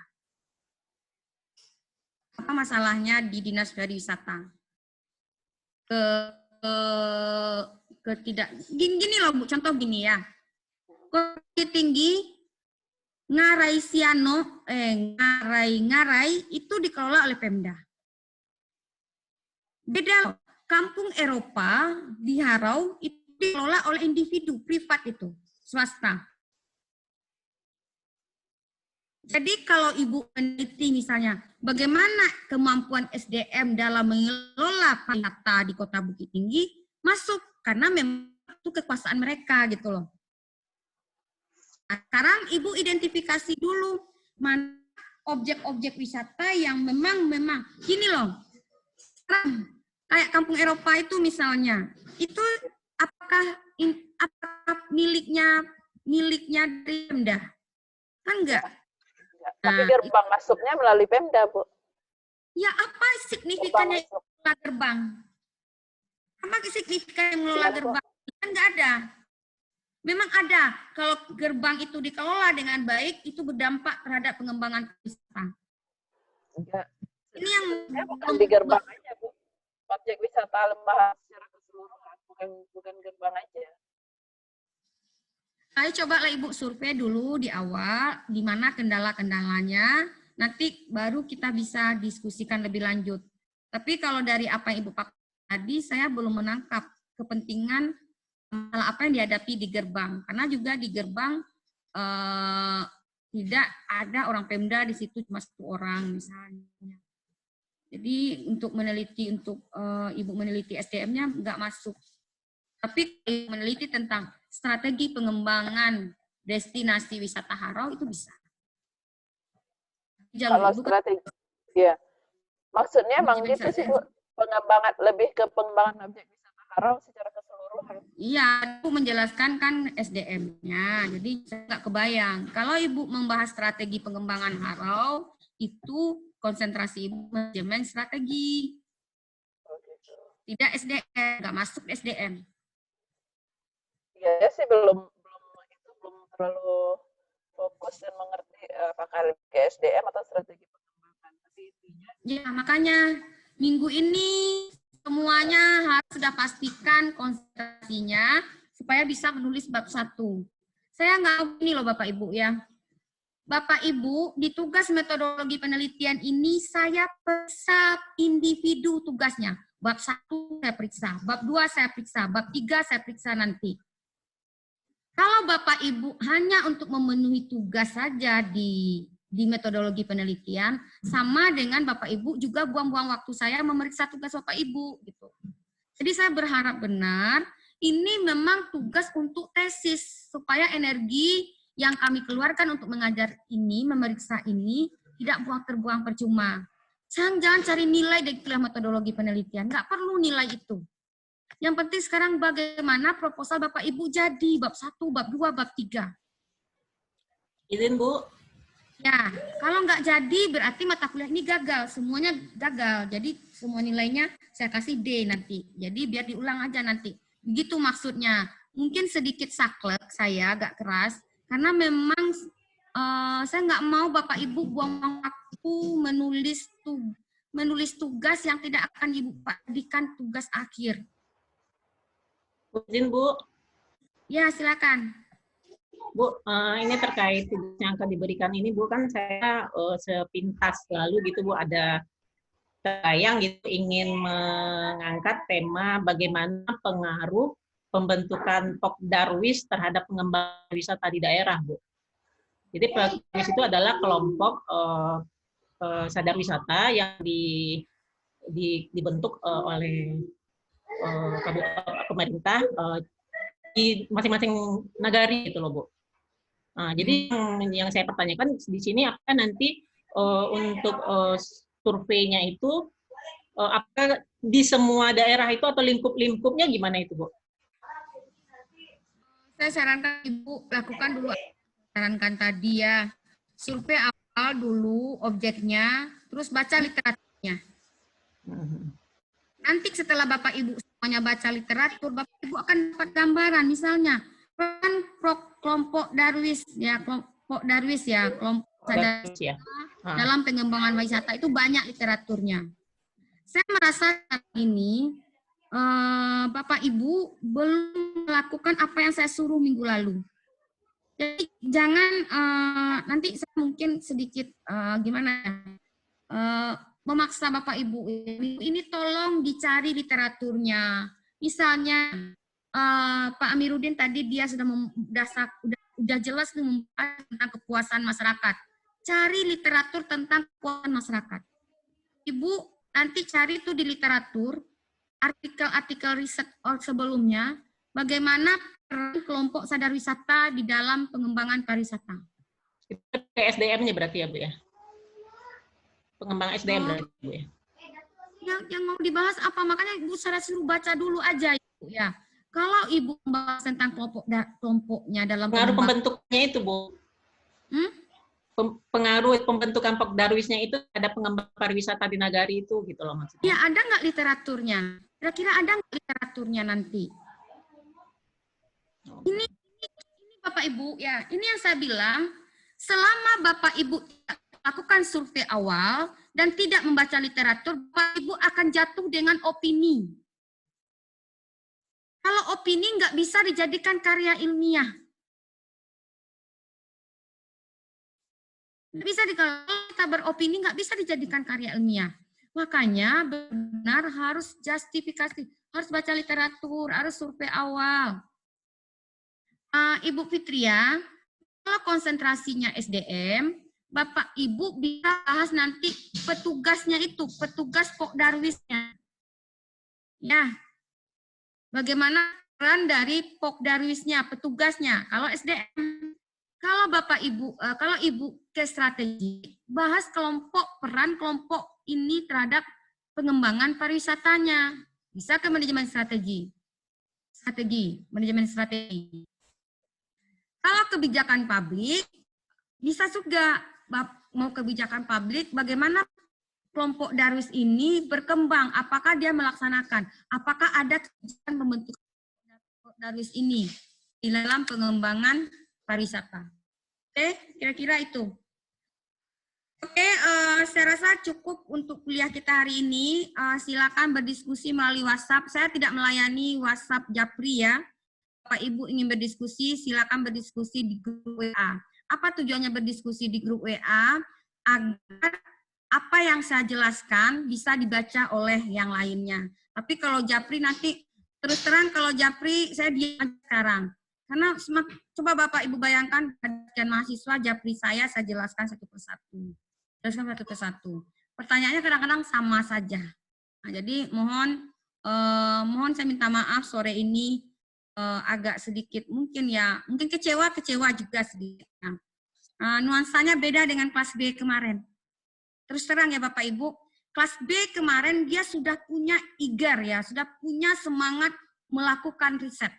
Apa masalahnya di Dinas Pariwisata? Gini loh, Bu, contoh gini ya. Kopi tinggi Ngarai itu dikelola oleh Pemda. Beda loh, kampung Eropa di Harau itu dikelola oleh individu privat itu, swasta. Jadi kalau Ibu meneliti misalnya bagaimana kemampuan SDM dalam mengelola pariwisata di Kota Bukit Tinggi, masuk karena memang itu kekuasaan mereka gitu loh. Nah, sekarang Ibu identifikasi dulu mana objek-objek wisata yang memang gini loh. Sekarang kayak kampung Eropa itu misalnya, itu apakah miliknya dari Pemda? Kan enggak. Tapi gerbang masuknya melalui Pemda, Bu. Ya apa signifikannya mengelola gerbang? Apa signifikannya mengelola gerbang? Kan enggak ada. Memang ada, kalau gerbang itu dikelola dengan baik, itu berdampak terhadap pengembangan wisata. Enggak. Ini yang bukan di gerbang aja, Bu. Objek wisata Lembah secara keseluruhan, bukan gerbang aja. Ayo cobalah Ibu survei dulu di awal, di mana kendala-kendalanya, nanti baru kita bisa diskusikan lebih lanjut. Tapi kalau dari apa yang Ibu paparkan tadi, saya belum menangkap kepentingan hal apa yang dihadapi di gerbang. Karena juga di gerbang tidak ada orang Pemda di situ, cuma 1 orang misalnya. Jadi untuk meneliti, Ibu meneliti SDM-nya nggak masuk. Tapi meneliti tentang strategi pengembangan destinasi wisata Harau itu bisa. Kalau strategi, ya. Maksudnya emang gitu sih, Bu. Pengembangan, lebih ke pengembangan objek wisata Harau secara keseluruhan. Iya, Ibu menjelaskan kan SDM-nya, jadi saya nggak kebayang. Kalau Ibu membahas strategi pengembangan Harau, itu konsentrasi Ibu manajemen strategi. Tidak SDM, nggak masuk SDM. Ya sih belum terlalu fokus dan mengerti apakah ke SDM atau strategi pengembangan. Tapi intinya ya makanya minggu ini semuanya harus sudah pastikan konsentrasinya supaya bisa menulis bab 1. Saya nggak ini loh Bapak Ibu ya. Bapak Ibu, di tugas metodologi penelitian ini saya periksa individu tugasnya. Bab 1 saya periksa, bab 2 saya periksa, bab 3 saya periksa nanti. Kalau Bapak Ibu hanya untuk memenuhi tugas saja di metodologi penelitian, sama dengan Bapak Ibu juga buang-buang waktu saya memeriksa tugas Bapak Ibu gitu. Jadi saya berharap benar ini memang tugas untuk tesis supaya energi yang kami keluarkan untuk mengajar ini, memeriksa ini tidak terbuang percuma. Jangan cari nilai dari kuliah metodologi penelitian, nggak perlu nilai itu. Yang penting sekarang bagaimana proposal Bapak Ibu jadi, bab 1, bab 2, bab 3. Izin, Bu. Ya, kalau nggak jadi berarti mata kuliah ini gagal, semuanya gagal. Jadi semua nilainya saya kasih D nanti. Jadi biar diulang aja nanti. Begitu maksudnya. Mungkin sedikit saklek saya, agak keras, karena memang saya nggak mau Bapak Ibu buang waktu menulis tugas yang tidak akan Ibu jadikan tugas akhir. Izin, Bu. Ya, silakan. Bu, ini terkait tugas yang akan diberikan ini, Bu, kan saya sepintas lalu gitu, Bu, ada tayang gitu ingin mengangkat tema bagaimana pengaruh pembentukan Pokdarwis terhadap pengembangan wisata di daerah, Bu. Jadi Pokdarwis itu adalah kelompok sadar wisata yang dibentuk oleh pemerintah di masing-masing negari gitu loh, Bu. Nah, jadi yang saya pertanyakan di sini apa nanti untuk surveinya itu apakah di semua daerah itu atau lingkup-lingkupnya gimana itu, Bu? Saya sarankan Ibu lakukan dulu sarankan tadi ya. Survei awal dulu objeknya, terus baca literaturnya. Nanti setelah Bapak Ibu semuanya baca literatur, Bapak Ibu akan dapat gambaran. Misalnya, kan kelompok Darwis ya, kelompok sadar dalam pengembangan wisata itu banyak literaturnya. Saya merasa ini Bapak Ibu belum melakukan apa yang saya suruh minggu lalu. Jadi jangan nanti saya mungkin sedikit memaksa Bapak Ibu ini tolong dicari literaturnya. Misalnya Pak Amiruddin tadi dia sudah udah jelas membahas tentang kepuasan masyarakat. Cari literatur tentang kepuasan masyarakat. Ibu nanti cari itu di literatur, artikel-artikel riset sebelumnya, bagaimana peran kelompok sadar wisata di dalam pengembangan pariwisata. Itu SDM-nya berarti ya, Bu ya? Pengembangan SDM berarti, Bu ya? Yang mau dibahas apa? Makanya Ibu saya suruh baca dulu aja, Ibu ya. Kalau Ibu membahas tentang kelompoknya dalam pengaruh pembentuknya itu, Bu. Pengaruh pembentukan Pokdarwisnya itu ada pengembangan pariwisata di nagari itu gitu loh maksudnya. Ya, ada nggak literaturnya? Kira-kira ada nggak literaturnya nanti? Ini Bapak Ibu ya, ini yang saya bilang, selama Bapak Ibu lakukan survei awal dan tidak membaca literatur, Bapak Ibu akan jatuh dengan opini. Kalau opini nggak bisa dijadikan karya ilmiah. Kalau kita beropini nggak bisa dijadikan karya ilmiah. Makanya benar harus justifikasi, harus baca literatur, harus survei awal. Ibu Fitria, kalau konsentrasinya SDM, Bapak Ibu bisa bahas nanti petugasnya itu, petugas Pokdarwisnya. Ya, bagaimana peran dari Pokdarwisnya, petugasnya. Kalau SDM, kalau Bapak Ibu, kalau Ibu ke strategi, bahas peran kelompok ini terhadap pengembangan pariwisatanya. Bisa ke manajemen strategi, manajemen strategi. Kalau kebijakan publik, bisa juga mau kebijakan publik, bagaimana kelompok Darwis ini berkembang, apakah dia melaksanakan, apakah ada kebijakan membentuk Darwis ini di dalam pengembangan pariwisata. Oke, kira-kira itu. Oke, saya rasa cukup untuk kuliah kita hari ini. Silakan berdiskusi melalui WhatsApp. Saya tidak melayani WhatsApp Japri ya. Bapak Ibu ingin berdiskusi, silakan berdiskusi di grup WA. Apa tujuannya berdiskusi di grup WA? Agar apa yang saya jelaskan bisa dibaca oleh yang lainnya. Tapi kalau Japri nanti, terus terang kalau Japri saya diam sekarang. Karena coba Bapak Ibu bayangkan, kajian mahasiswa Japri saya jelaskan satu persatu. Pertanyaannya kadang-kadang sama saja. Nah, jadi mohon saya minta maaf sore ini agak sedikit mungkin kecewa juga sedikit. Nuansanya beda dengan kelas B kemarin. Terus terang ya Bapak Ibu, kelas B kemarin dia sudah punya igar ya, sudah punya semangat melakukan riset.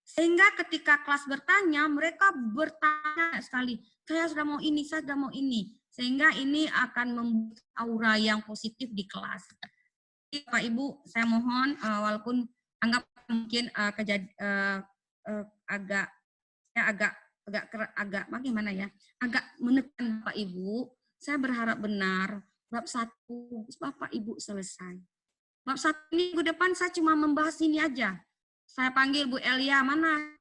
Sehingga ketika kelas bertanya, mereka bertanya sekali, saya sudah mau ini, saya sudah mau ini. Sehingga ini akan membuat aura yang positif di kelas. Jadi, Bapak Ibu, saya mohon walaupun anggap mungkin agak bagaimana ya, agak menekan Bapak Ibu. Saya berharap benar bab 1 Bapak Ibu selesai. Bab 1 minggu depan saya cuma membahas ini aja. Saya panggil Bu Elia, mana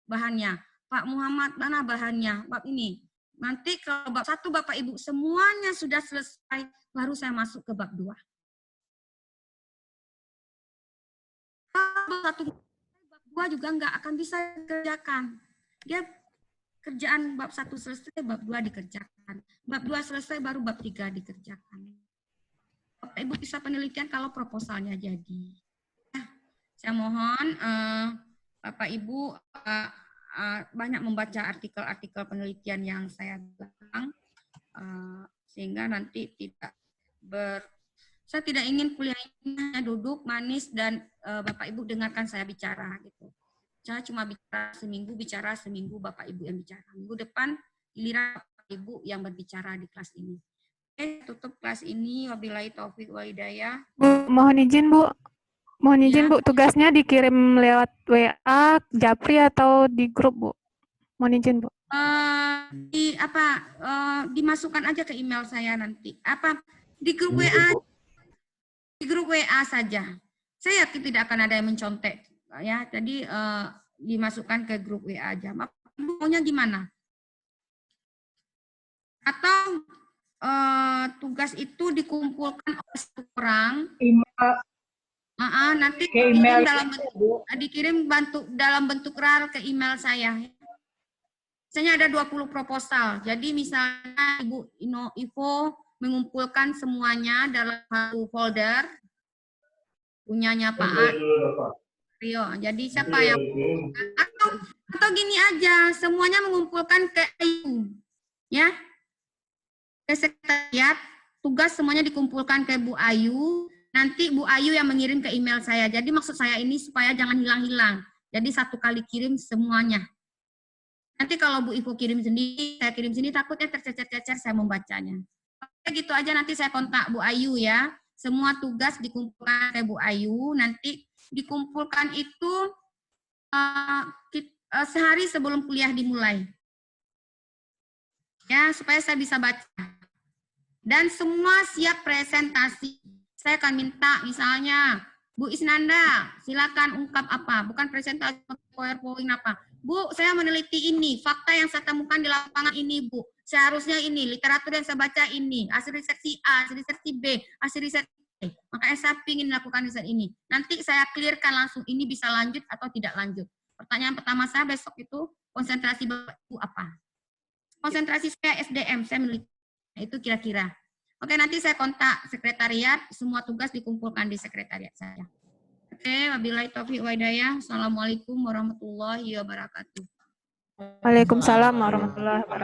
bahannya? Pak Muhammad, mana bahannya? Bab ini. Nanti kalau bab 1 Bapak Ibu semuanya sudah selesai, baru saya masuk ke bab 2. Bab 1, bab 2 juga nggak akan bisa dikerjakan. Dia kerjaan bab 1 selesai, bab 2 dikerjakan. Bab 2 selesai, baru bab 3 dikerjakan. Bapak Ibu bisa penelitian kalau proposalnya jadi. Saya mohon Bapak Ibu banyak membaca artikel-artikel penelitian yang saya bilang, sehingga nanti saya tidak ingin kuliahnya duduk manis dan Bapak Ibu dengarkan saya bicara gitu. Saya cuma bicara seminggu Bapak Ibu yang bicara. Minggu depan giliran Bapak Ibu yang berbicara di kelas ini. Oke, tutup kelas ini. Wabillahi taufik wal hidayah. Bu, mohon izin Bu. Mohon izin Bu, tugasnya dikirim lewat WA, Japri atau di grup Bu? Mohon izin Bu. Dimasukkan aja ke email saya nanti. Di grup WA? Di grup WA saja. Saya yakin tidak akan ada yang mencontek. Ya, jadi dimasukkan ke grup WA aja. Maunya gimana? Atau tugas itu dikumpulkan oleh satu orang? Nanti dikirim dalam bentuk RAR ke email saya. Misalnya ada 20 proposal. Jadi misalnya Ibu Ivo mengumpulkan semuanya dalam satu folder punyanya Pak Rio. Jadi siapa yang atau gini aja, semuanya mengumpulkan ke Ayu, ya, ke sekretariat. Tugas semuanya dikumpulkan ke Bu Ayu. Nanti Bu Ayu yang mengirim ke email saya. Jadi maksud saya ini supaya jangan hilang-hilang. Jadi satu kali kirim semuanya. Nanti kalau Bu Ivo kirim sendiri, saya kirim sini, takutnya tercecer-cecer saya membacanya. Oke, gitu aja, nanti saya kontak Bu Ayu ya. Semua tugas dikumpulkan ke Bu Ayu. Nanti dikumpulkan itu sehari sebelum kuliah dimulai. Ya, supaya saya bisa baca. Dan semua siap presentasi. Saya akan minta misalnya, Bu Isnanda, silakan ungkap apa, bukan presentasi PowerPoint apa. Bu, saya meneliti ini, fakta yang saya temukan di lapangan ini, Bu. Seharusnya ini, literatur yang saya baca ini, hasil riset si A, hasil riset si B, hasil riset C. Makanya saya ingin melakukan riset ini. Nanti saya clearkan langsung, ini bisa lanjut atau tidak lanjut. Pertanyaan pertama saya besok itu, konsentrasi Bapak Ibu apa? Konsentrasi saya SDM, saya memiliki. Itu kira-kira. Oke, nanti saya kontak sekretariat, semua tugas dikumpulkan di sekretariat saya. Oke, wabillahi taufiq wa hidayah. Assalamualaikum warahmatullahi wabarakatuh. Waalaikumsalam warahmatullahi wabarakatuh.